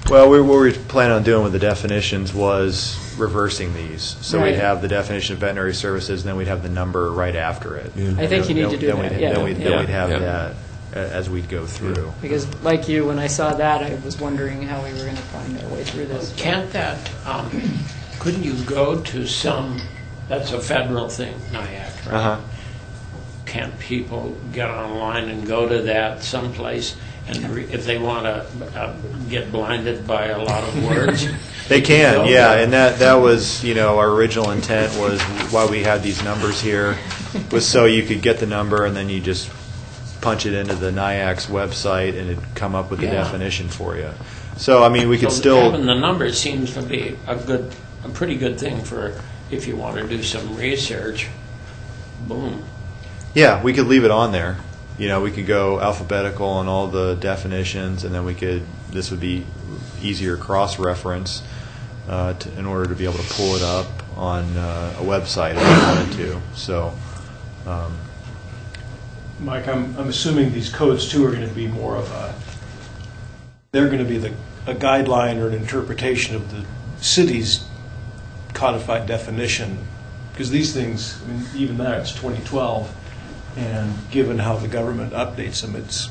Well, what we plan on doing with the definitions was reversing these. So Right. we'd have the definition of veterinary services, and then we'd have the number right after it. I think you need to do Then that. we'd- Yeah. then we'd Yeah. have Yeah. that as we'd go through. Because like you, when I saw that, I was wondering how we were going to find our way through this. Can't that, couldn't you go to some, that's a federal thing, NIAC, right? Uh-huh. Can't people get online and go to that someplace, and if they want to get blinded by a lot of words? They can, go yeah, there? and that was, our original intent was why we had these numbers here, was so you could get the number and then you just punch it into the NIAC's website and it'd come up with the Yeah. definition for you. So, I mean, we could So still... having the numbers seems to be a pretty good thing for if you want to do some research. Boom. Yeah, we could leave it on there. We could go alphabetical on all the definitions, and then this would be easier cross-reference in order to be able to pull it up on a website if we wanted to. So, Mike, I'm assuming these codes too are going to be more of they're going to be a guideline or an interpretation of the city's codified definition, because these things, I mean, even that, it's 2012, and given how the government updates them, it's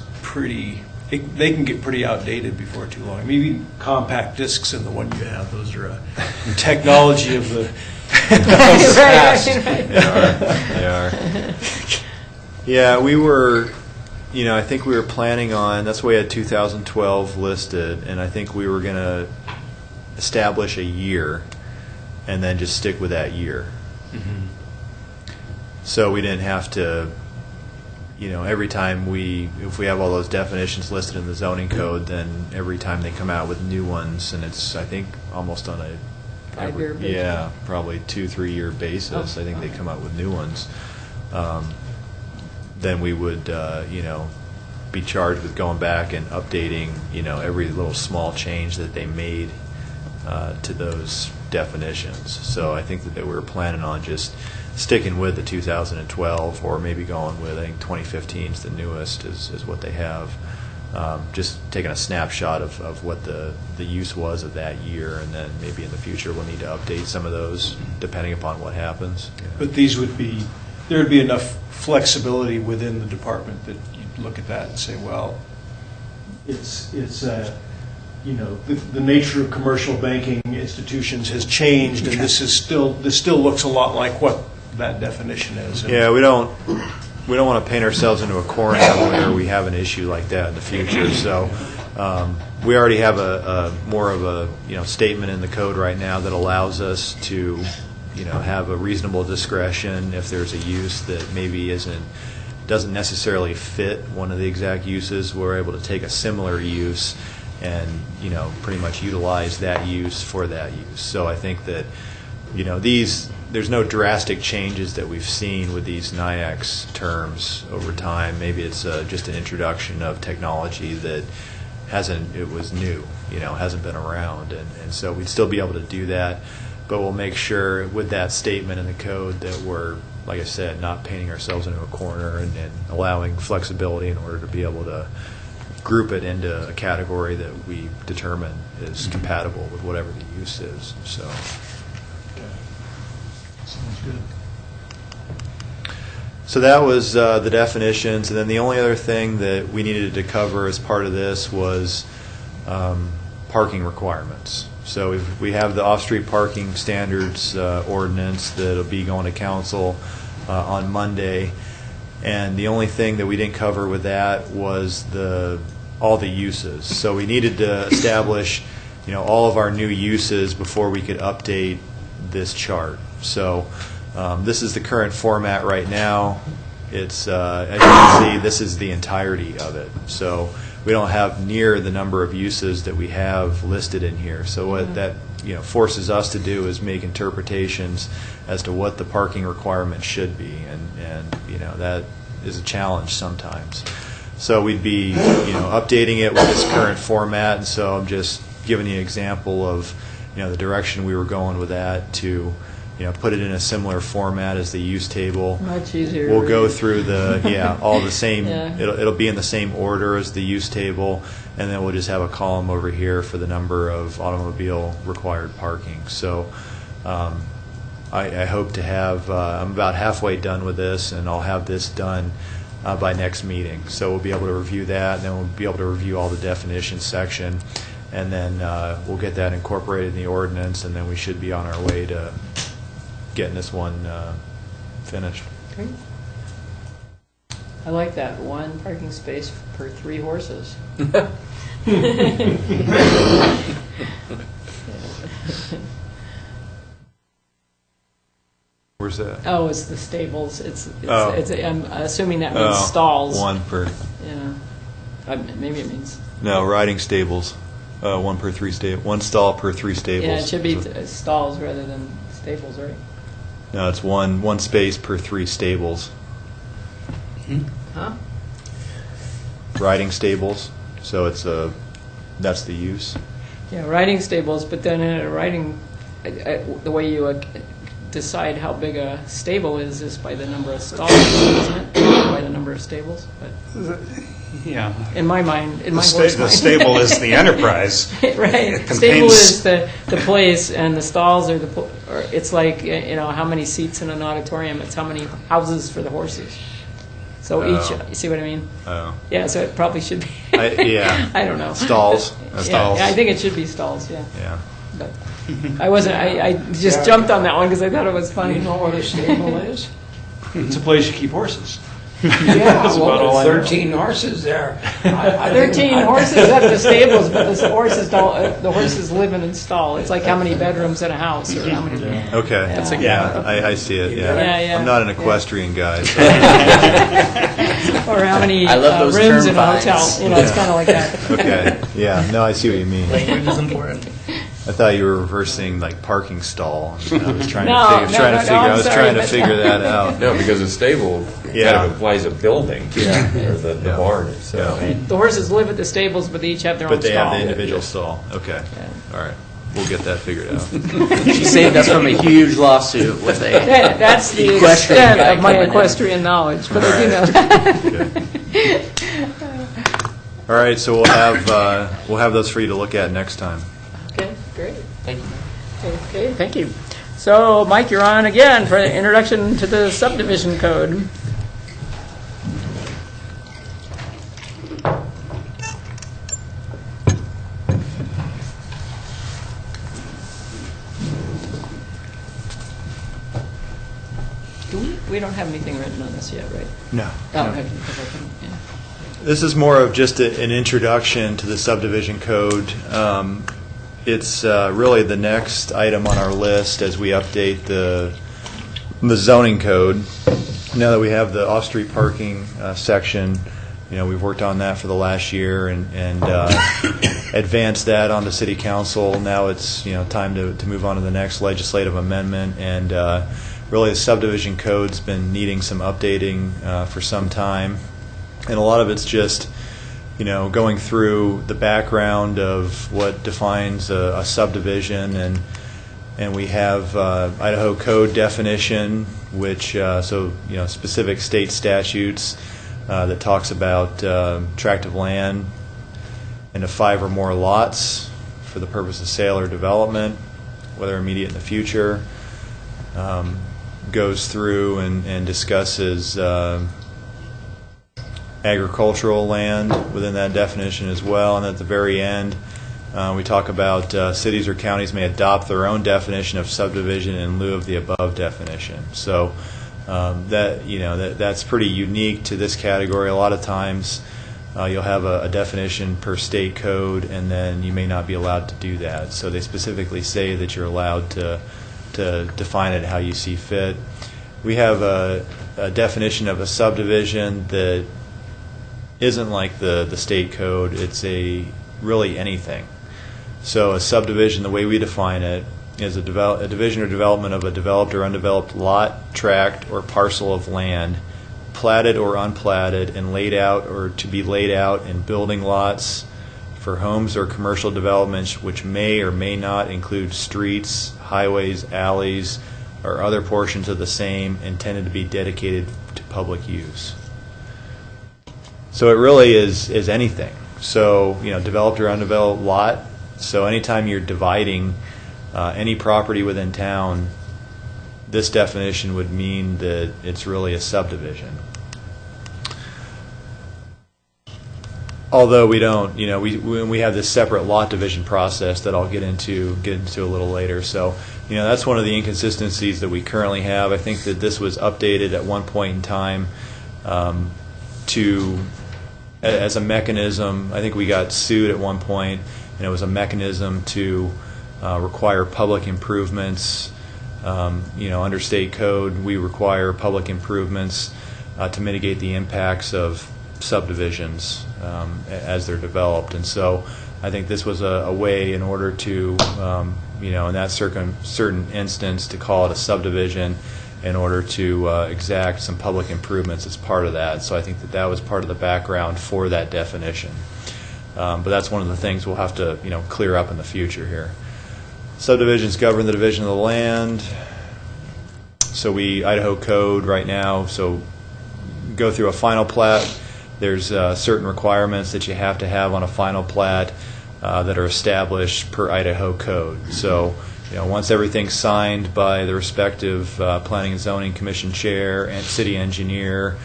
they can get pretty outdated before too long. I mean, even compact discs in the one you have, those are a technology of the past. They are. Yeah, we were, I think we were planning on, that's why we had 2012 listed, and I think we were going to establish a year and then just stick with that year. Mm-hmm. So we didn't have to, every time if we have all those definitions listed in the zoning code, then every time they come out with new ones, and it's, I think, almost on a 5-year basis? Yeah, probably 2-3 year basis. I think they come out with new ones. Then we would, be charged with going back and updating, every little small change that they made to those definitions. So I think that they were planning on just sticking with the 2012, or maybe going with, I think 2015 is the newest, is what they have. Just taking a snapshot of what the use was of that year, and then maybe in the future we'll need to update some of those depending upon what happens. But these would be, there would be enough flexibility within the department that you'd look at that and say, well, it's the nature of commercial banking institutions has changed, and this still looks a lot like what that definition is. Yeah, we don't want to paint ourselves into a corner where we have an issue like that in the future. So we already have a more of a statement in the code right now that allows us to have a reasonable discretion if there's a use that maybe doesn't necessarily fit one of the exact uses. We're able to take a similar use and pretty much utilize that use for that use. So I think that there's no drastic changes that we've seen with these NIACS terms over time. Maybe it's just an introduction of technology that it was new, hasn't been around, and so we'd still be able to do that, but we'll make sure with that statement in the code that we're, like I said, not painting ourselves into a corner and allowing flexibility in order to be able to group it into a category that we determine is compatible with whatever the use is. So. Sounds good. So that was the definitions, and then the only other thing that we needed to cover as part of this was parking requirements. So we have the off-street parking standards ordinance that'll be going to council on Monday, and the only thing that we didn't cover with that was all the uses. So we needed to establish, all of our new uses before we could update this chart. So this is the current format right now. It's as you can see, this is the entirety of it. So we don't have near the number of uses that we have listed in here. So what that forces us to do is make interpretations as to what the parking requirement should be, and that is a challenge sometimes. So we'd be updating it with this current format, and so I'm just giving you an example of the direction we were going with that to put it in a similar format as the use table. Much easier. We'll go through all the same. Yeah. It'll be in the same order as the use table, and then we'll just have a column over here for the number of automobile required parking. So I hope to have. I'm about halfway done with this, and I'll have this done by next meeting. So we'll be able to review that, and then we'll be able to review all the definition section, and then we'll get that incorporated in the ordinance, and then we should be on our way to getting this one finished. Great. I like that, 1 parking space per 3 horses. Where's that? Oh, it's the stables. It's Oh. I'm assuming that means stalls. 1 per. Yeah. Maybe it means. No, riding stables. 1 per 3 stables. 1 stall per 3 stables. Yeah, it should be So- stalls rather than stables, right? No, it's one space per 3 stables. Huh? Riding stables. So that's the use. Yeah, riding stables, but then in a riding, the way you decide how big a stable is by the number of stalls, isn't it? By the number of stables. But Yeah. in my mind, in my The horse mind. stable is the enterprise. Right. It Stable contains- is the place, and the stalls are or it's like, how many seats in an auditorium. It's how many houses for the horses. So Oh. each, you see what I mean? Oh. Yeah, so it probably should be. Yeah. I don't know. Stalls. Yeah, Stalls. yeah, I think it should be stalls, yeah. Yeah. But I wasn't, I just jumped on that one because I thought it was Do funny. you know what a stable is? It's a place you keep horses. Yeah, That's about well, all I know. 13 horses there. I think- 13 horses at the stables, but the horses don't. The horses live in a stall. It's like how many bedrooms in a house, or how many. Okay. That's a- Yeah, I see it. Yeah. Yeah, yeah. I'm not an equestrian guy. So. Or how many I love those rooms term in a hotel. finds. It's kind of like that. Okay. Yeah. No, I see what you mean. Language is important. I thought you were reversing like parking stall. I was trying No, to figure. no, no, no, I'm I was sorry, trying to but- figure that out. No, because a stable Yeah. kind of implies a building, or the Yeah. barn itself. Yeah. The horses live at the stables, but they each have their own But they stall. have the individual stall. Okay. All right. We'll get that figured out. She saved us from a huge lawsuit with a. That's the Equestrian extent guy of my coming in. equestrian knowledge, but I do know that. All right. So we'll have those for you to look at next time. Okay, great. Thank you. Okay, thank you. So, Mike, you're on again for the introduction to the subdivision code. We don't have anything written on this yet, right? No. Oh, okay. Yeah. This is more of just an introduction to the subdivision code. It's really the next item on our list as we update the zoning code. Now that we have the off-street parking section, we've worked on that for the last year and advanced that onto City Council. Now it's time to move on to the next legislative amendment, and really the subdivision code's been needing some updating for some time. And a lot of it's just, going through the background of what defines a subdivision, and we have Idaho Code definition, which specific state statutes that talks about tract of land into 5 or more lots for the purpose of sale or development, whether immediate in the future. Goes through and discusses agricultural land within that definition as well. And at the very end, we talk about cities or counties may adopt their own definition of subdivision in lieu of the above definition. So that's pretty unique to this category. A lot of times you'll have a definition per state code, and then you may not be allowed to do that. So they specifically say that you're allowed to define it how you see fit. We have a definition of a subdivision that isn't like the state code. It's really anything. So a subdivision, the way we define it, is a division or development of a developed or undeveloped lot, tract, or parcel of land, platted or unplatted, and laid out or to be laid out in building lots for homes or commercial developments which may or may not include streets, highways, alleys, or other portions of the same intended to be dedicated to public use. So it really is anything. So, developed or undeveloped lot. So anytime you're dividing any property within town, this definition would mean that it's really a subdivision. although we don't, we have this separate lot division process that I'll get into a little later. So, that's one of the inconsistencies that we currently have. I think that this was updated at one point in time as a mechanism. I think we got sued at one point, and it was a mechanism to require public improvements. Under state code, we require public improvements to mitigate the impacts of subdivisions as they're developed. And so I think this was a way in order to, in that certain instance, to call it a subdivision in order to exact some public improvements as part of that. So I think that was part of the background for that definition. But that's one of the things we'll have to, clear up in the future here. Subdivisions govern the division of the land. So Idaho code right now, so go through a final plat. There's certain requirements that you have to have on a final plat that are established per Idaho code. So, once everything's signed by the respective Planning and Zoning Commission chair and city engineer,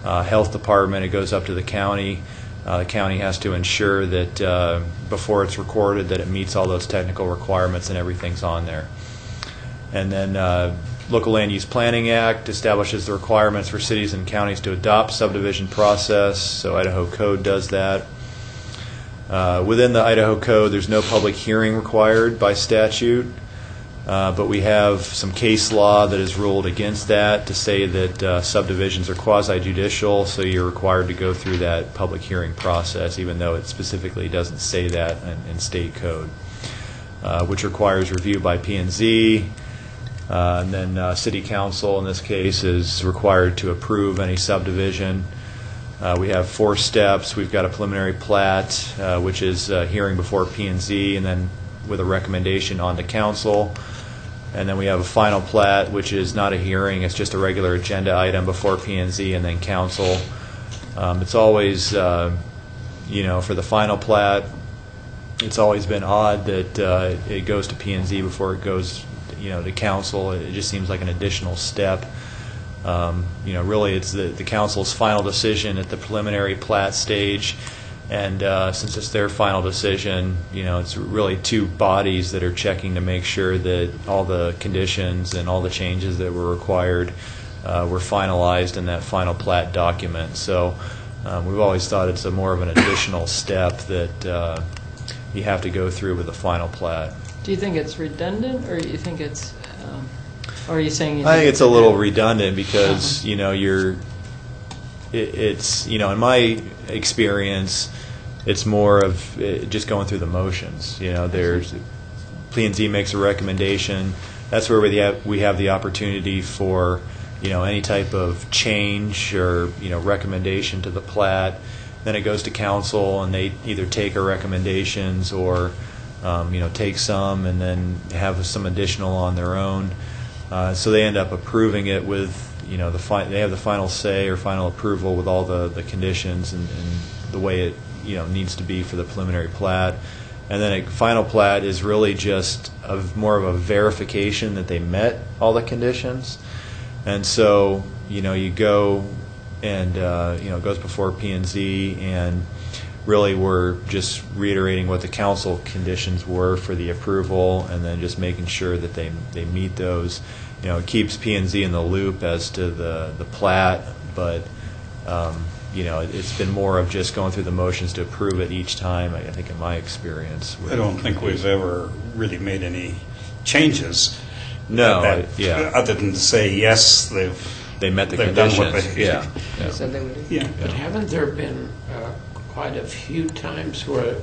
health department, it goes up to the county. The county has to ensure that before it's recorded that it meets all those technical requirements and everything's on there. And then Local Land Use Planning Act establishes the requirements for cities and counties to adopt subdivision process, so Idaho code does that. Within the Idaho code, there's no public hearing required by statute, but we have some case law that has ruled against that to say that subdivisions are quasi-judicial, so you're required to go through that public hearing process, even though it specifically doesn't say that in state code, which requires review by P&Z. And then City Council, in this case, is required to approve any subdivision. We have 4 steps. We've got a preliminary plat, which is hearing before P&Z, and then with a recommendation on to Council. And then we have a final plat, which is not a hearing. It's just a regular agenda item before P&Z and then Council. It's always, for the final plat, it's always been odd that it goes to P&Z before it goes to Council. It just seems like an additional step. Really it's the Council's final decision at the preliminary plat stage, and since it's their final decision, it's really 2 bodies that are checking to make sure that all the conditions and all the changes that were required were finalized in that final plat document. So we've always thought it's more of an additional step that you have to go through with the final plat. Do you think it's redundant, or you think it's, or are you saying? I think it's a little redundant because it's in my experience, it's more of just going through the motions. There's P&Z makes a recommendation. That's where we have the opportunity for any type of change or recommendation to the plat. Then it goes to Council, and they either take our recommendations or take some and then have some additional on their own. So they end up approving it with, they have the final say or final approval with all the conditions and the way it, needs to be for the preliminary plat. And then a final plat is really just more of a verification that they met all the conditions. And so, you go and, it goes before P&Z, and really we're just reiterating what the Council conditions were for the approval, and then just making sure that they meet those. It keeps P&Z in the loop as to the plat, but it's been more of just going through the motions to approve it each time, I think, in my experience. I don't think we've ever really made any changes. No, other than to say, yes, they met the conditions. Done what They said they would do. Yeah. But haven't there been quite a few times where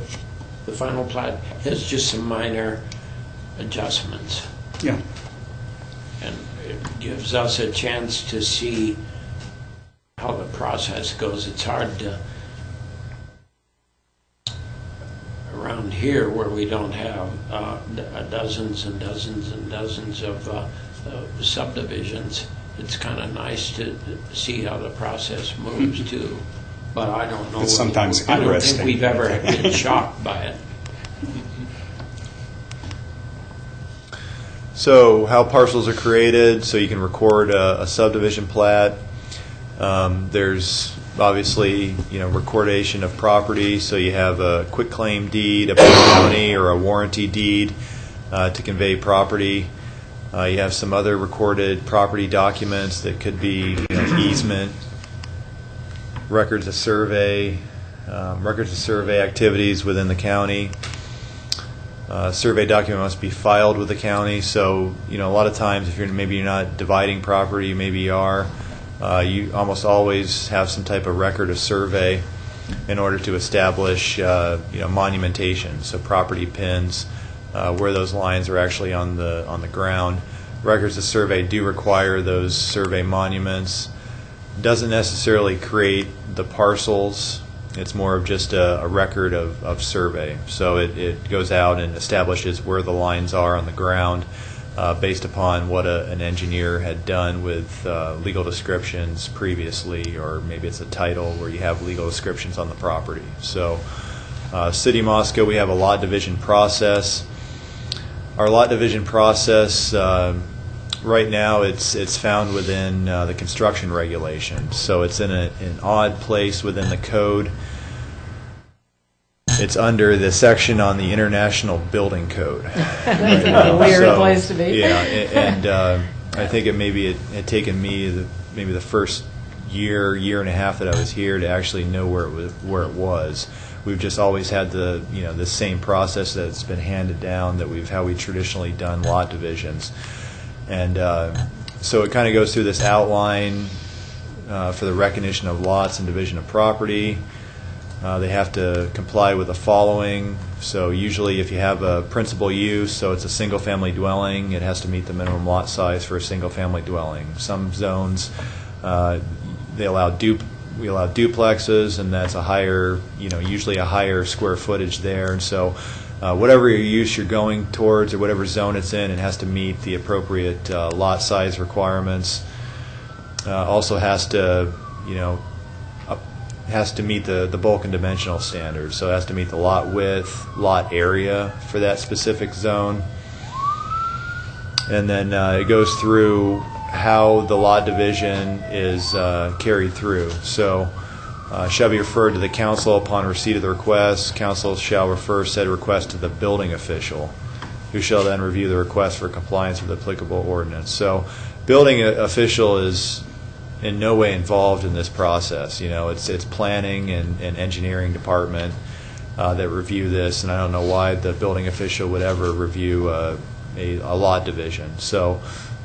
the final plat has just some minor adjustments? Yeah. And it gives us a chance to see how the process goes. It's hard to, around here where we don't have dozens and dozens and dozens of subdivisions, it's kind of nice to see how the process moves too. But I don't know. It's sometimes I don't interesting. think we've ever been shocked by it. So how parcels are created, so you can record a subdivision plat. There's obviously, recordation of property, so you have a quitclaim deed, a county, or a warranty deed to convey property. You have some other recorded property documents that could be easement, records of survey activities within the county. Survey document must be filed with the county, so a lot of times if you're not dividing property, maybe you are, you almost always have some type of record of survey in order to establish monumentation, so property pins, where those lines are actually on the ground. Records of survey do require those survey monuments. Doesn't necessarily create the parcels. It's more of just a record of survey. So it goes out and establishes where the lines are on the ground based upon what an engineer had done with legal descriptions previously, or maybe it's a title where you have legal descriptions on the property. So City of Moscow, we have a lot division process. Our lot division process, right now, it's found within the construction regulations. So it's in an odd place within the code. It's under the section on the International Building Code. That's a weird place to be. Yeah, and I think it had taken me maybe the first year and a half that I was here to actually know where it was. We've just always had the same process that's been handed down how we traditionally done lot divisions. And so it kind of goes through this outline for the recognition of lots and division of property. They have to comply with the following. So usually if you have a principal use, so it's a single-family dwelling, it has to meet the minimum lot size for a single-family dwelling. Some zones, we allow duplexes, and that's a higher, usually a higher square footage there. And so whatever use you're going towards or whatever zone it's in, it has to meet the appropriate lot size requirements. Also has to, has to meet the bulk and dimensional standards. So it has to meet the lot width, lot area for that specific zone. And then it goes through how the lot division is carried through. So shall be referred to the council upon receipt of the request. Council shall refer said request to the building official, who shall then review the request for compliance with the applicable ordinance. So building official is in no way involved in this process. It's planning and engineering department that review this, and I don't know why the building official would ever review a lot division. So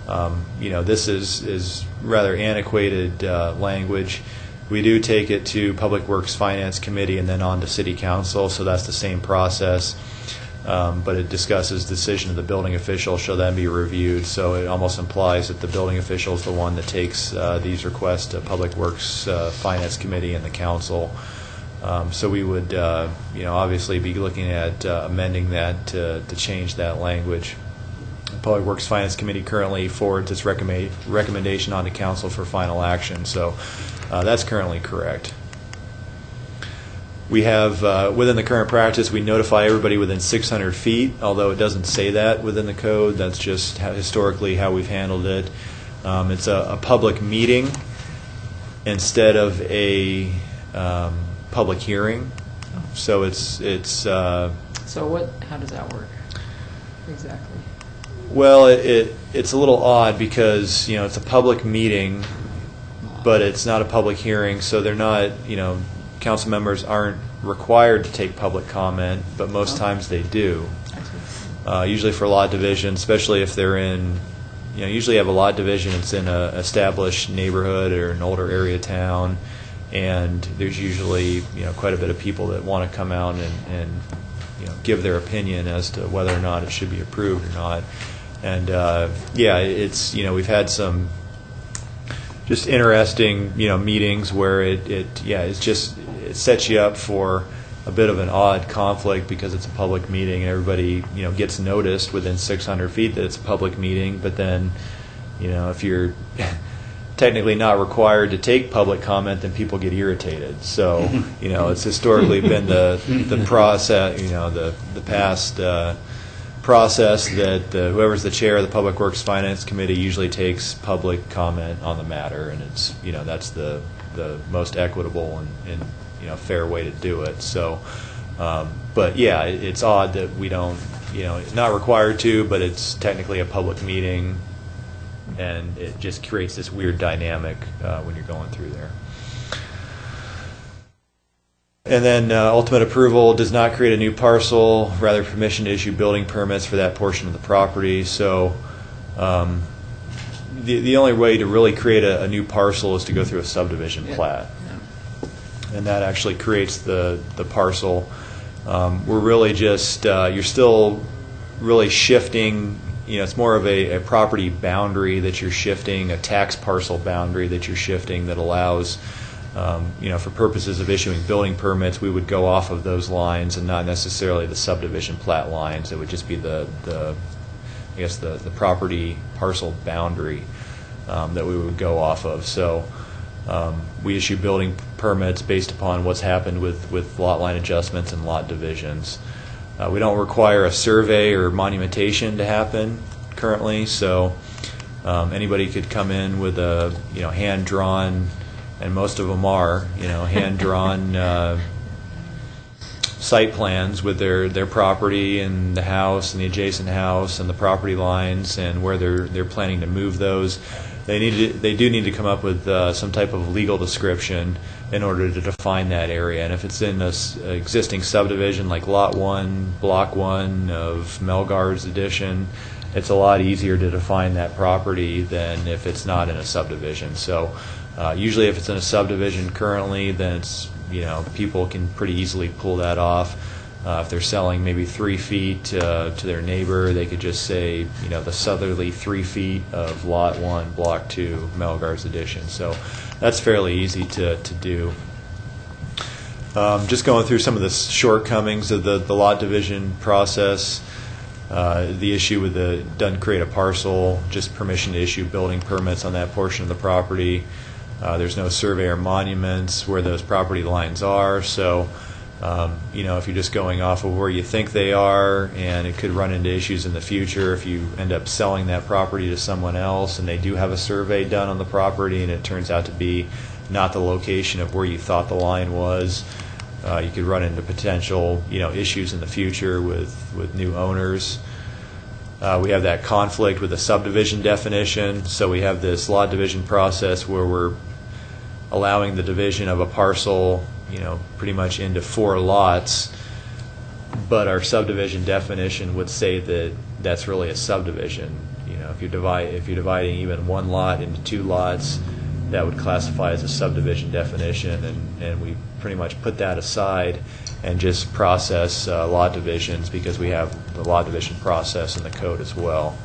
this is rather antiquated language. We do take it to Public Works Finance Committee and then on to City Council, so that's the same process. But it discusses decision of the building official shall then be reviewed. So it almost implies that the building official is the one that takes these requests to Public Works Finance Committee and the council. So we would, obviously be looking at amending that to change that language. The Public Works Finance Committee currently forwards its recommendation on to council for final action. So that's currently correct. We have, within the current practice, we notify everybody within 600 feet, although it doesn't say that within the code. That's just historically how we've handled it. It's a public meeting instead of a public hearing. So it's. So how does that work exactly? Well, it's a little odd because it's a public meeting, but it's not a public hearing, so they're not council members aren't required to take public comment, but most times they do. Usually for lot division, especially if they're in, usually you have a lot division, it's in a established neighborhood or an older area town, and there's usually quite a bit of people that want to come out and give their opinion as to whether or not it should be approved or not. And it's we've had some just interesting meetings where it sets you up for a bit of an odd conflict because it's a public meeting and everybody gets noticed within 600 feet that it's a public meeting, but then if you're technically not required to take public comment, then people get irritated. So it's historically been the process, the past process that whoever's the chair of the Public Works Finance Committee usually takes public comment on the matter, and it's that's the the most equitable and fair way to do it. So, but yeah, it's odd that we don't, it's not required to, but it's technically a public meeting, and it just creates this weird dynamic when you're going through there. And then ultimate approval does not create a new parcel, rather permission to issue building permits for that portion of the property. So the only way to really create a new parcel is to go through a subdivision plat. And that actually creates the parcel. We're really just, you're still really shifting, it's more of a property boundary that you're shifting, a tax parcel boundary that you're shifting that allows, for purposes of issuing building permits, we would go off of those lines and not necessarily the subdivision plat lines. It would just be the property parcel boundary that we would go off of. So we issue building permits based upon what's happened with lot line adjustments and lot divisions. We don't require a survey or monumentation to happen currently, so anybody could come in with a hand-drawn, and most of them are, hand-drawn site plans with their property and the house and the adjacent house and the property lines and where they're planning to move those. They do need to come up with some type of legal description in order to define that area. And if it's in an existing subdivision like Lot 1, Block 1 of Melgard's Addition, it's a lot easier to define that property than if it's not in a subdivision. So usually if it's in a subdivision currently, then it's, people can pretty easily pull that off. If they're selling maybe 3 feet to their neighbor, they could just say, the southerly 3 feet of Lot 1, Block 2, Melgard's Addition. So that's fairly easy to do. Just going through some of the shortcomings of the lot division process. The issue with doesn't create a parcel, just permission to issue building permits on that portion of the property. There's no survey or monuments where those property lines are, so if you're just going off of where you think they are, and it could run into issues in the future if you end up selling that property to someone else and they do have a survey done on the property and it turns out to be not the location of where you thought the line was. You could run into potential issues in the future with new owners. We have that conflict with the subdivision definition, so we have this lot division process where we're allowing the division of a parcel pretty much into 4 lots, but our subdivision definition would say that that's really a subdivision. If you're dividing even 1 lot into 2 lots, that would classify as a subdivision definition, and we pretty much put that aside and just process lot divisions because we have the lot division process in the code as well.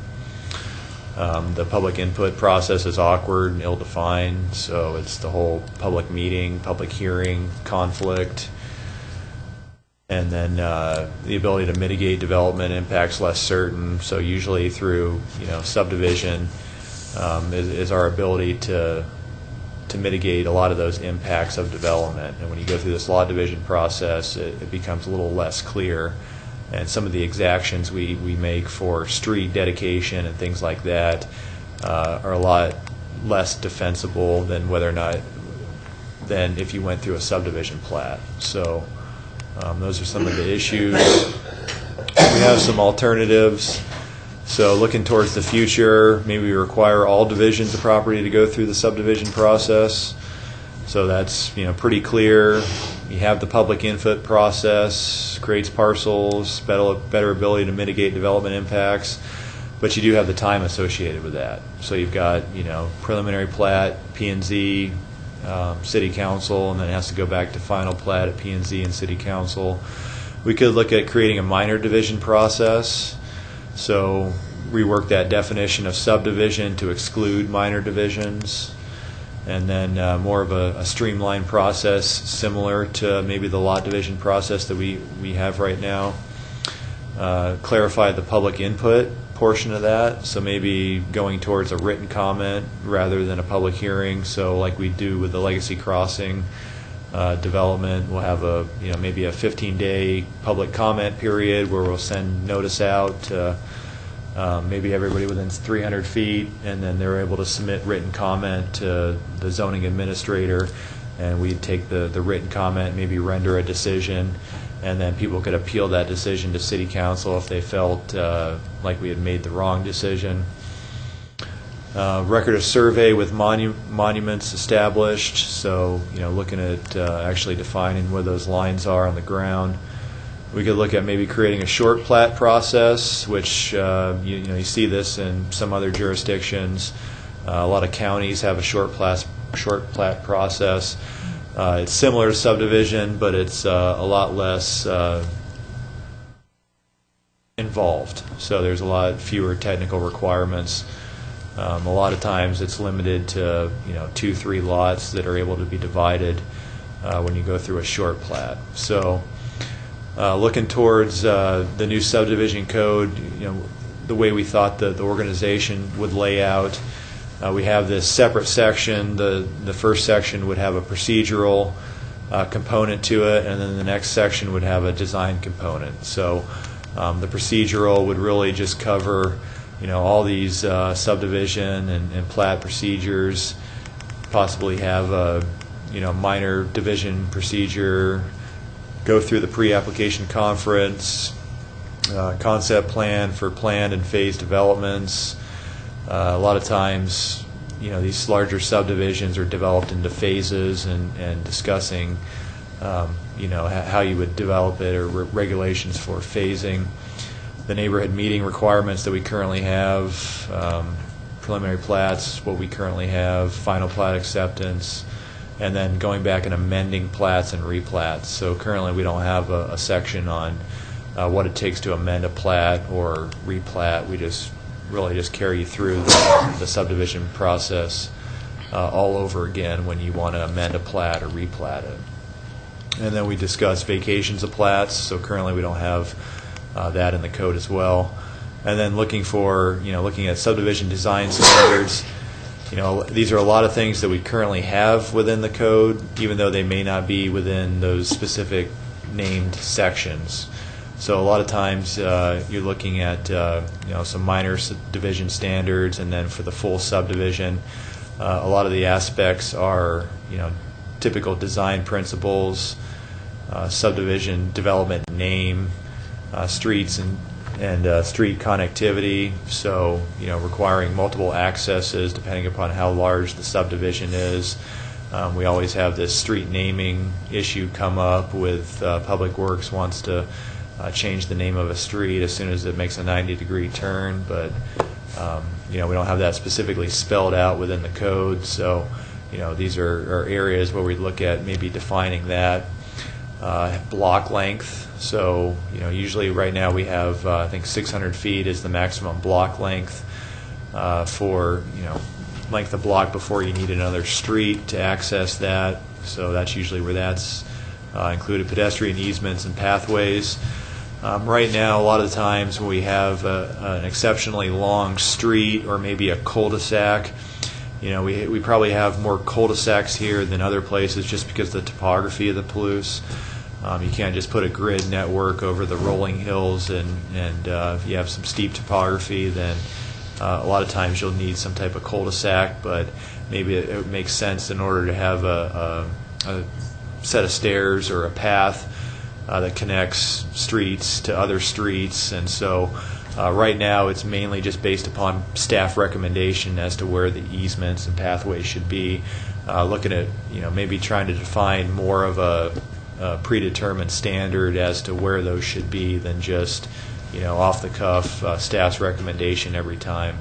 The public input process is awkward and ill-defined, so it's the whole public meeting, public hearing, conflict, and then the ability to mitigate development impacts less certain. So usually through subdivision is our ability to mitigate a lot of those impacts of development. And when you go through this lot division process, it becomes a little less clear. And some of the exactions we make for street dedication and things like that are a lot less defensible than than if you went through a subdivision plat. So those are some of the issues. We have some alternatives. So looking towards the future, maybe we require all divisions of property to go through the subdivision process. So that's pretty clear. You have the public input process, creates parcels, better ability to mitigate development impacts, but you do have the time associated with that. So you've got preliminary plat, P&Z, City Council, and then it has to go back to final plat at P&Z and City Council. We could look at creating a minor division process. So rework that definition of subdivision to exclude minor divisions, and then more of a streamlined process similar to maybe the lot division process that we have right now. Clarify the public input portion of that, so maybe going towards a written comment rather than a public hearing. So like we do with the Legacy Crossing development, we'll have maybe a 15-day public comment period where we'll send notice out to maybe everybody within 300 feet, and then they're able to submit written comment to the zoning administrator. and we'd take the written comment, maybe render a decision, and then people could appeal that decision to City Council if they felt like we had made the wrong decision. Record of survey with monuments established, so looking at actually defining where those lines are on the ground. We could look at maybe creating a short plat process, which you see this in some other jurisdictions. A lot of counties have a short plat process. It's similar to subdivision, but it's a lot less involved. So there's a lot fewer technical requirements. A lot of times it's limited to 2-3 lots that are able to be divided when you go through a short plat. So looking towards the new subdivision code, the way we thought the organization would lay out, we have this separate section. The first section would have a procedural component to it, and then the next section would have a design component. So the procedural would really just cover all these subdivision and plat procedures, possibly have a minor division procedure, go through the pre-application conference, concept plan for planned and phased developments. A lot of times, these larger subdivisions are developed into phases, and discussing, how you would develop it, or regulations for phasing. The neighborhood meeting requirements that we currently have, preliminary plats, what we currently have, final plat acceptance, and then going back and amending plats and replats. So currently we don't have a section on what it takes to amend a plat or replat. We really just carry you through the subdivision process all over again when you want to amend a plat or replat it. And then we discuss vacations of plats. So currently we don't have that in the code as well. And then looking at subdivision design standards. These are a lot of things that we currently have within the code, even though they may not be within those specific named sections. So a lot of times you're looking at some minor division standards, and then for the full subdivision, a lot of the aspects are typical design principles, subdivision development name, streets and street connectivity. So requiring multiple accesses depending upon how large the subdivision is. We always have this street naming issue come up with Public Works wants to change the name of a street as soon as it makes a 90-degree turn, but we don't have that specifically spelled out within the code. So these are areas where we look at maybe defining that. Block length. So usually right now we have I think 600 feet is the maximum block length for length of block before you need another street to access that. So that's usually where that's included. Pedestrian easements and pathways. Right now, a lot of the times when we have an exceptionally long street or maybe a cul-de-sac, we probably have more cul-de-sacs here than other places just because of the topography of the Palouse. You can't just put a grid network over the rolling hills, and if you have some steep topography, then a lot of times you'll need some type of cul-de-sac, but maybe it makes sense in order to have a set of stairs or a path that connects streets to other streets. And so right now it's mainly just based upon staff recommendation as to where the easements and pathways should be. Looking at maybe trying to define more of a predetermined standard as to where those should be than just off the cuff staff's recommendation every time.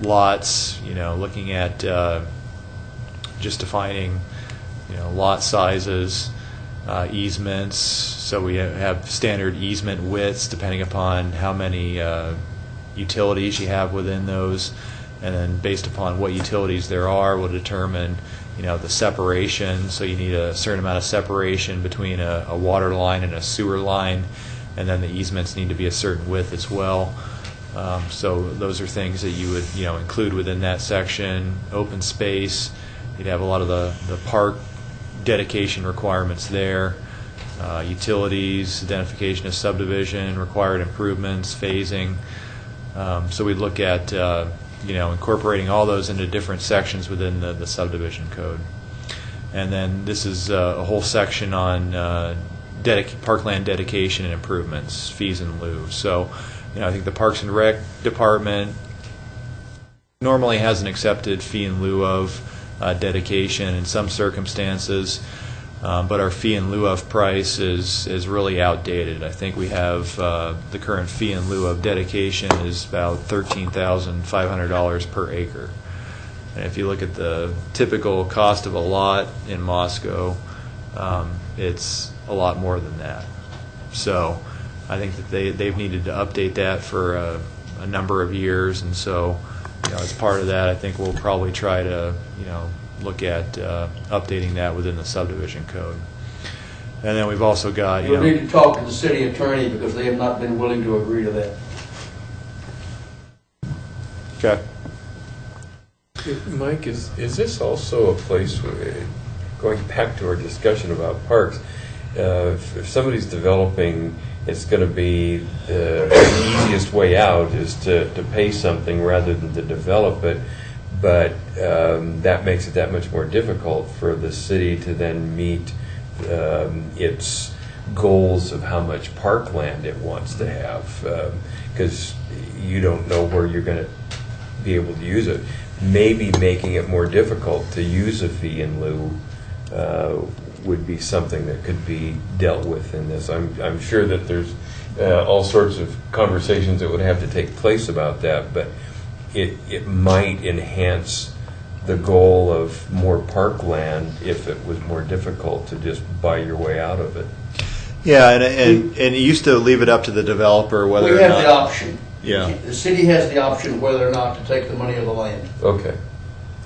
Lots, looking at just defining lot sizes. Easements, so we have standard easement widths depending upon how many utilities you have within those, and then based upon what utilities there are will determine the separation. So you need a certain amount of separation between a water line and a sewer line, and then the easements need to be a certain width as well. So those are things that you would include within that section. Open space, you'd have a lot of the park dedication requirements there, utilities, identification of subdivision, required improvements, phasing. So we look at incorporating all those into different sections within the subdivision code. And then this is a whole section on parkland dedication and improvements, fees in lieu. So, I think the Parks and Rec Department normally has an accepted fee in lieu of dedication in some circumstances, but our fee in lieu of price is really outdated. I think we have the current fee in lieu of dedication is about $13,500 per acre. And if you look at the typical cost of a lot in Moscow, it's a lot more than that. So I think that they've needed to update that for a number of years, and so as part of that, I think we'll probably try to look at updating that within the subdivision code. And then we've also got You'll need to talk to the city attorney because they have not been willing to agree to that. Okay. Mike, is this also a place where, going back to our discussion about parks, if somebody's developing, it's going to be the easiest way out is to pay something rather than to develop it, but that makes it that much more difficult for the city to then meet its goals of how much parkland it wants to have, because you don't know where you're going to be able to use it. Maybe making it more difficult to use a fee in lieu would be something that could be dealt with in this. I'm sure that there's all sorts of conversations that would have to take place about that, but it might enhance the goal of more parkland if it was more difficult to just buy your way out of it. Yeah, and it used to leave it up to the developer whether or not... We have the option. Yeah. The city has the option whether or not to take the money of the land. Okay.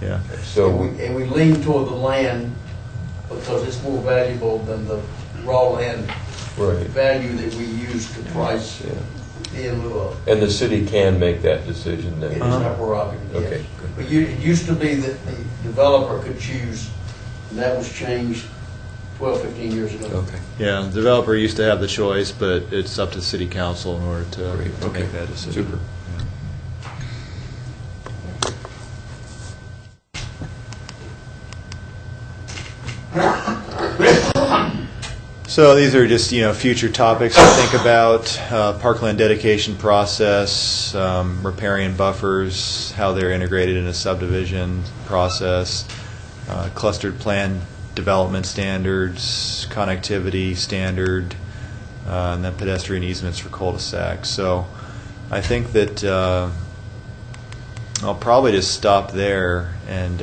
Yeah. So And we lean toward the land because it's more valuable than the raw land value that we use to price in lieu of. And the city can make that decision then? It is our prerogative, yes. Okay, good. But it used to be that the developer could choose, and that was changed 12, 15 years ago. Okay. Yeah, the developer used to have the choice, but it's up to the city council in order to make that decision. Super. So these are just future topics to think about: parkland dedication process, riparian buffers, how they're integrated in a subdivision process, clustered plan development standards, connectivity standard, and then pedestrian easements for cul-de-sacs. So I think that I'll probably just stop there and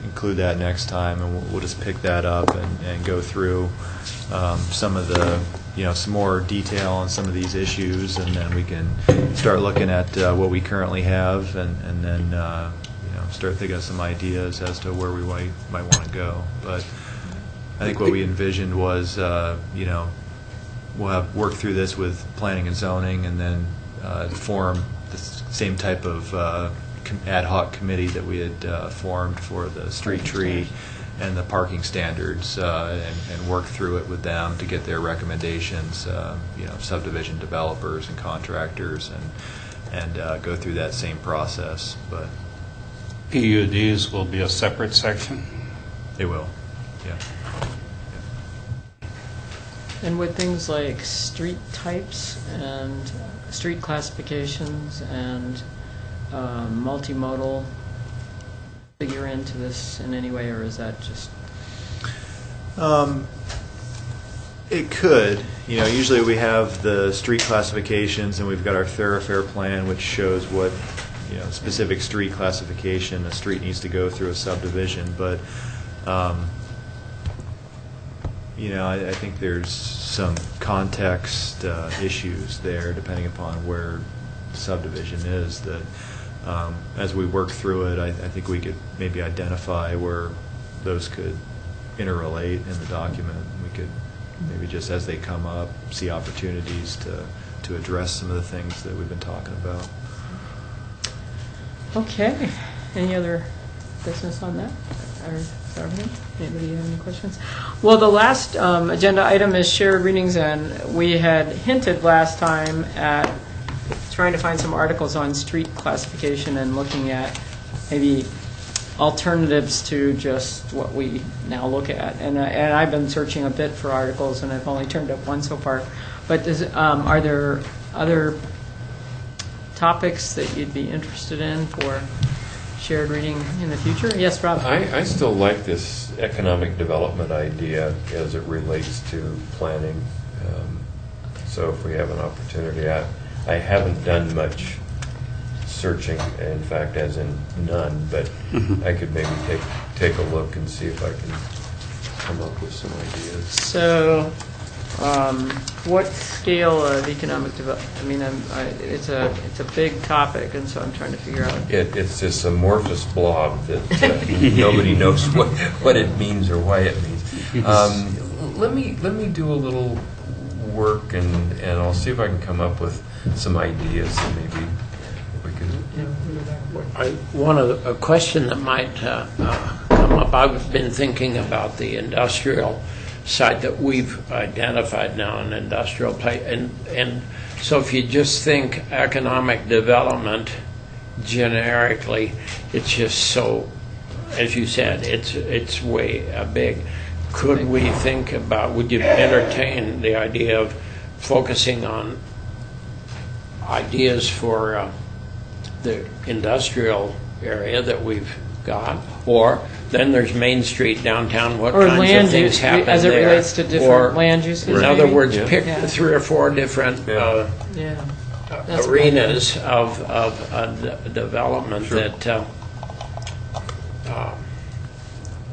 include that next time, and we'll just pick that up and go through some of the, some more detail on some of these issues, and then we can start looking at what we currently have, and then start thinking of some ideas as to where we might want to go. But I think what we envisioned was, we'll have work through this with planning and zoning, and then form the same type of ad hoc committee that we had formed for the street tree and the parking standards, and work through it with them to get their recommendations, subdivision developers and contractors, and go through that same process. But PUDs will be a separate section? they will, yeah. And with things like street types and street classifications and multimodal figure into this in any way, or is that just... It could. Usually we have the street classifications, and we've got our thoroughfare plan, which shows what specific street classification a street needs to go through a subdivision. But I think there's some context issues there, depending upon where the subdivision is, that as we work through it, I think we could maybe identify where those could interrelate in the document. We could maybe, just as they come up, see opportunities to address some of the things that we've been talking about. Okay. Any other business on that? Or is that everything? Anybody have any questions? Well, the last agenda item is shared readings, and we had hinted last time at trying to find some articles on street classification and looking at maybe alternatives to just what we now look at. And I've been searching a bit for articles, and I've only turned up one so far. But are there other topics that you'd be interested in for shared reading in the future? Yes, Rob? I still like this economic development idea as it relates to planning. So if we have an opportunity, I haven't done much searching, in fact, as in none, but I could maybe take a look and see if I can come up with some ideas. So, what scale of economic development? I mean, it's a big topic, and so I'm trying to figure out. It's this amorphous blob that nobody knows what it means or why it means. Let me do a little work, and I'll see if I can come up with some ideas, and maybe we could. A question that might come up. I've been thinking about the industrial side that we've identified now in industrial play, and so if you just think economic development generically, it's just so, as you said, it's way big. Could we think about, would you entertain the idea of focusing on ideas for the industrial area that we've got, or then there's Main Street downtown, what Or kinds land of things use, happen as it there? relates to different land uses, In other maybe? words, pick Yeah. 3 or 4 different Yeah. That's arenas of development that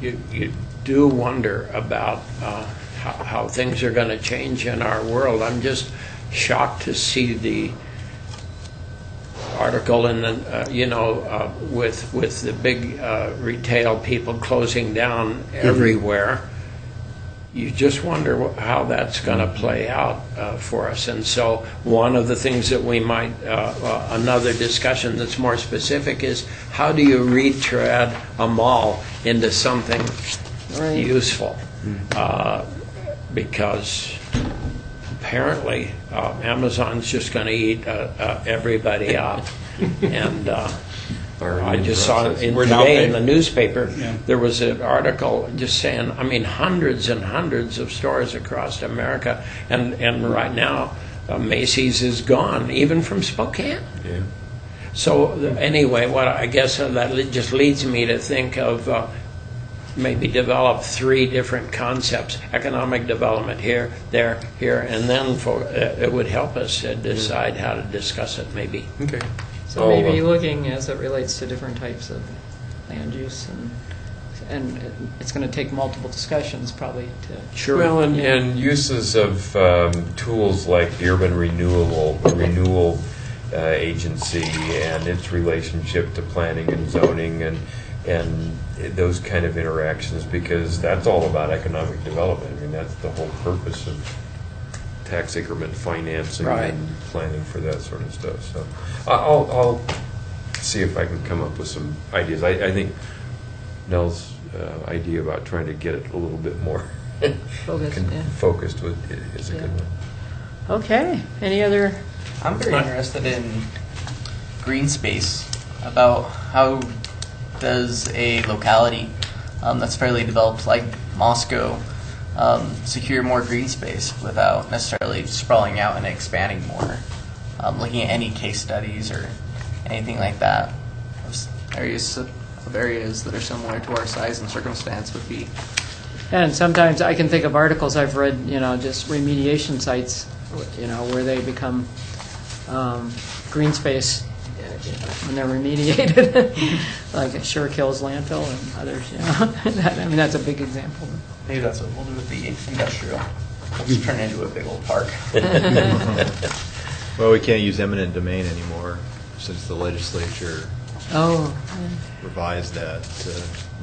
you do wonder about how things are going to change in our world. I'm just shocked to see the article in the with the big retail people closing down everywhere. You just wonder how that's going to play out for us. And so one of the things that we might, another discussion that's more specific is how do you retread a mall into something useful? Because apparently Amazon's just going to eat everybody up. And I just saw today in the newspaper, there was an article just saying, I mean, hundreds and hundreds of stores across America, and right now Macy's is gone, even from Spokane. Yeah. So anyway, what I guess that just leads me to think of maybe develop 3 different concepts: economic development here, there, here, and then it would help us decide how to discuss it maybe. Okay. So maybe looking as it relates to different types of land use, and it's going to take multiple discussions probably to. Sure. Well, and uses of tools like the Urban Renewal Agency and its relationship to planning and zoning and those kind of interactions, because that's all about economic development. I mean, that's the whole purpose of tax increment financing and planning for that sort of stuff. So I'll see if I can come up with some ideas. I think Nell's idea about trying to get it a little bit more focused is a good one. Okay. Any other? I'm very interested in green space, about how does a locality that's fairly developed like Moscow secure more green space without necessarily sprawling out and expanding more. Looking at any case studies or anything like that, areas that are similar to our size and circumstance would be. And sometimes I can think of articles I've read, just remediation sites, where they become green space when they're remediated, like Sure Kills landfill and others. I mean, that's a big example. Maybe that's what we'll do with the industrial. We'll just turn it into a big old park. Well, we can't use eminent domain anymore since the legislature revised that to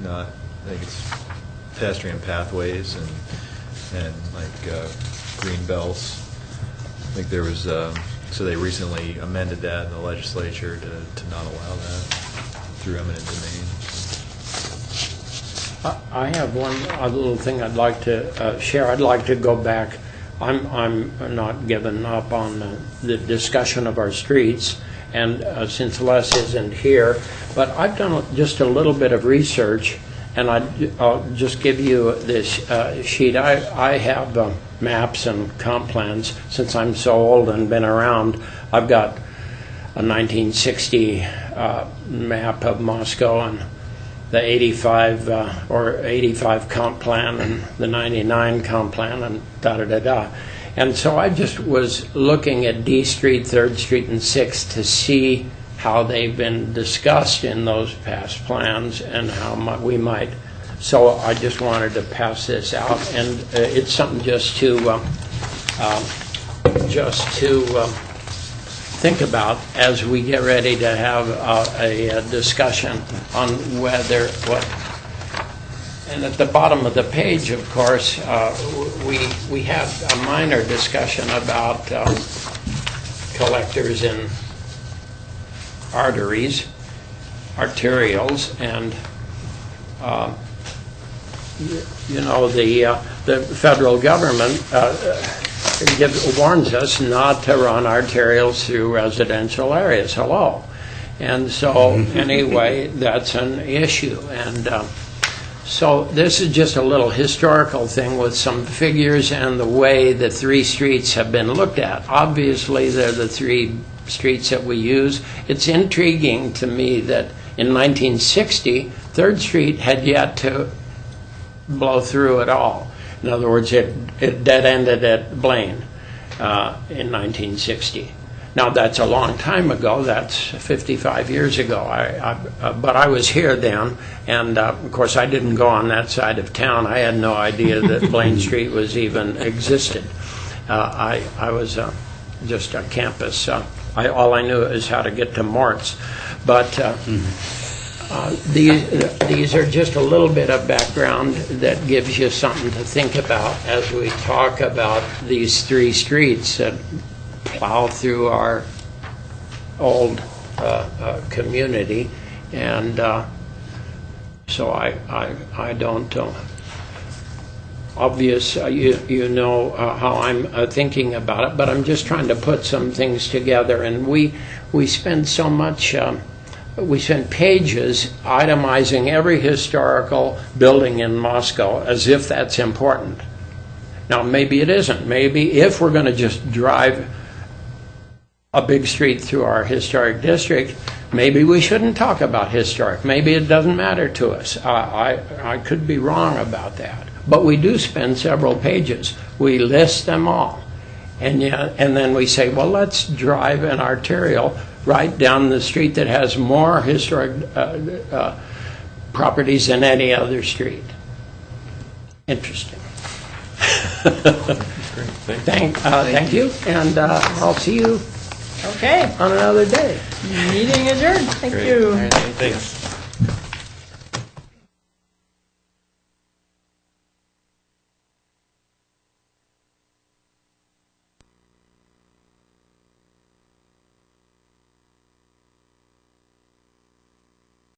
not, I think it's pedestrian pathways and like green belts. I think there was, so they recently amended that in the legislature to not allow that through eminent domain. I have one other little thing I'd like to share. I'd like to go back. I'm not giving up on the discussion of our streets and since Les isn't here, but I've done just a little bit of research, and I'll just give you this sheet. I have maps and comp plans. Since I'm so old and been around, I've got a 1960 map of Moscow and the 85 comp plan and the 99 comp plan and da-da-da-da. And so I just was looking at D Street, 3rd Street, and 6th to see how they've been discussed in those past plans and how we might. So I just wanted to pass this out, and it's something just to think about as we get ready to have a discussion on whether what. And at the bottom of the page, of course, we have a minor discussion about collectors in arteries, arterials, and the federal government warns us not to run arterials through residential areas. Hello. And so anyway, that's an issue. And so this is just a little historical thing with some figures and the way the 3 streets have been looked at. Obviously, they're the 3 streets that we use. It's intriguing to me that in 1960, 3rd Street had yet to blow through at all. In other words, it dead-ended at Blaine in 1960. Now, that's a long time ago. That's 55 years ago. But I was here then, and of course, I didn't go on that side of town. I had no idea that Blaine Street was even existed. I was just a campus. All I knew is how to get to Mort's. But these are just a little bit of background that gives you something to think about as we talk about these 3 streets that plow through our old community. And so I don't obvious you know how I'm thinking about it, but I'm just trying to put some things together. And we spend so much we spend pages itemizing every historical building in Moscow as if that's important. Now, maybe it isn't. Maybe if we're going to just drive a big street through our historic district, maybe we shouldn't talk about historic. Maybe it doesn't matter to us. I could be wrong about that. But we do spend several pages. We list them all. And then we say, well, let's drive an arterial right down the street that has more historic properties than any other street. Interesting. Thank you, and I'll see you Okay. on another day. Meeting adjourned. Thank you. Thanks.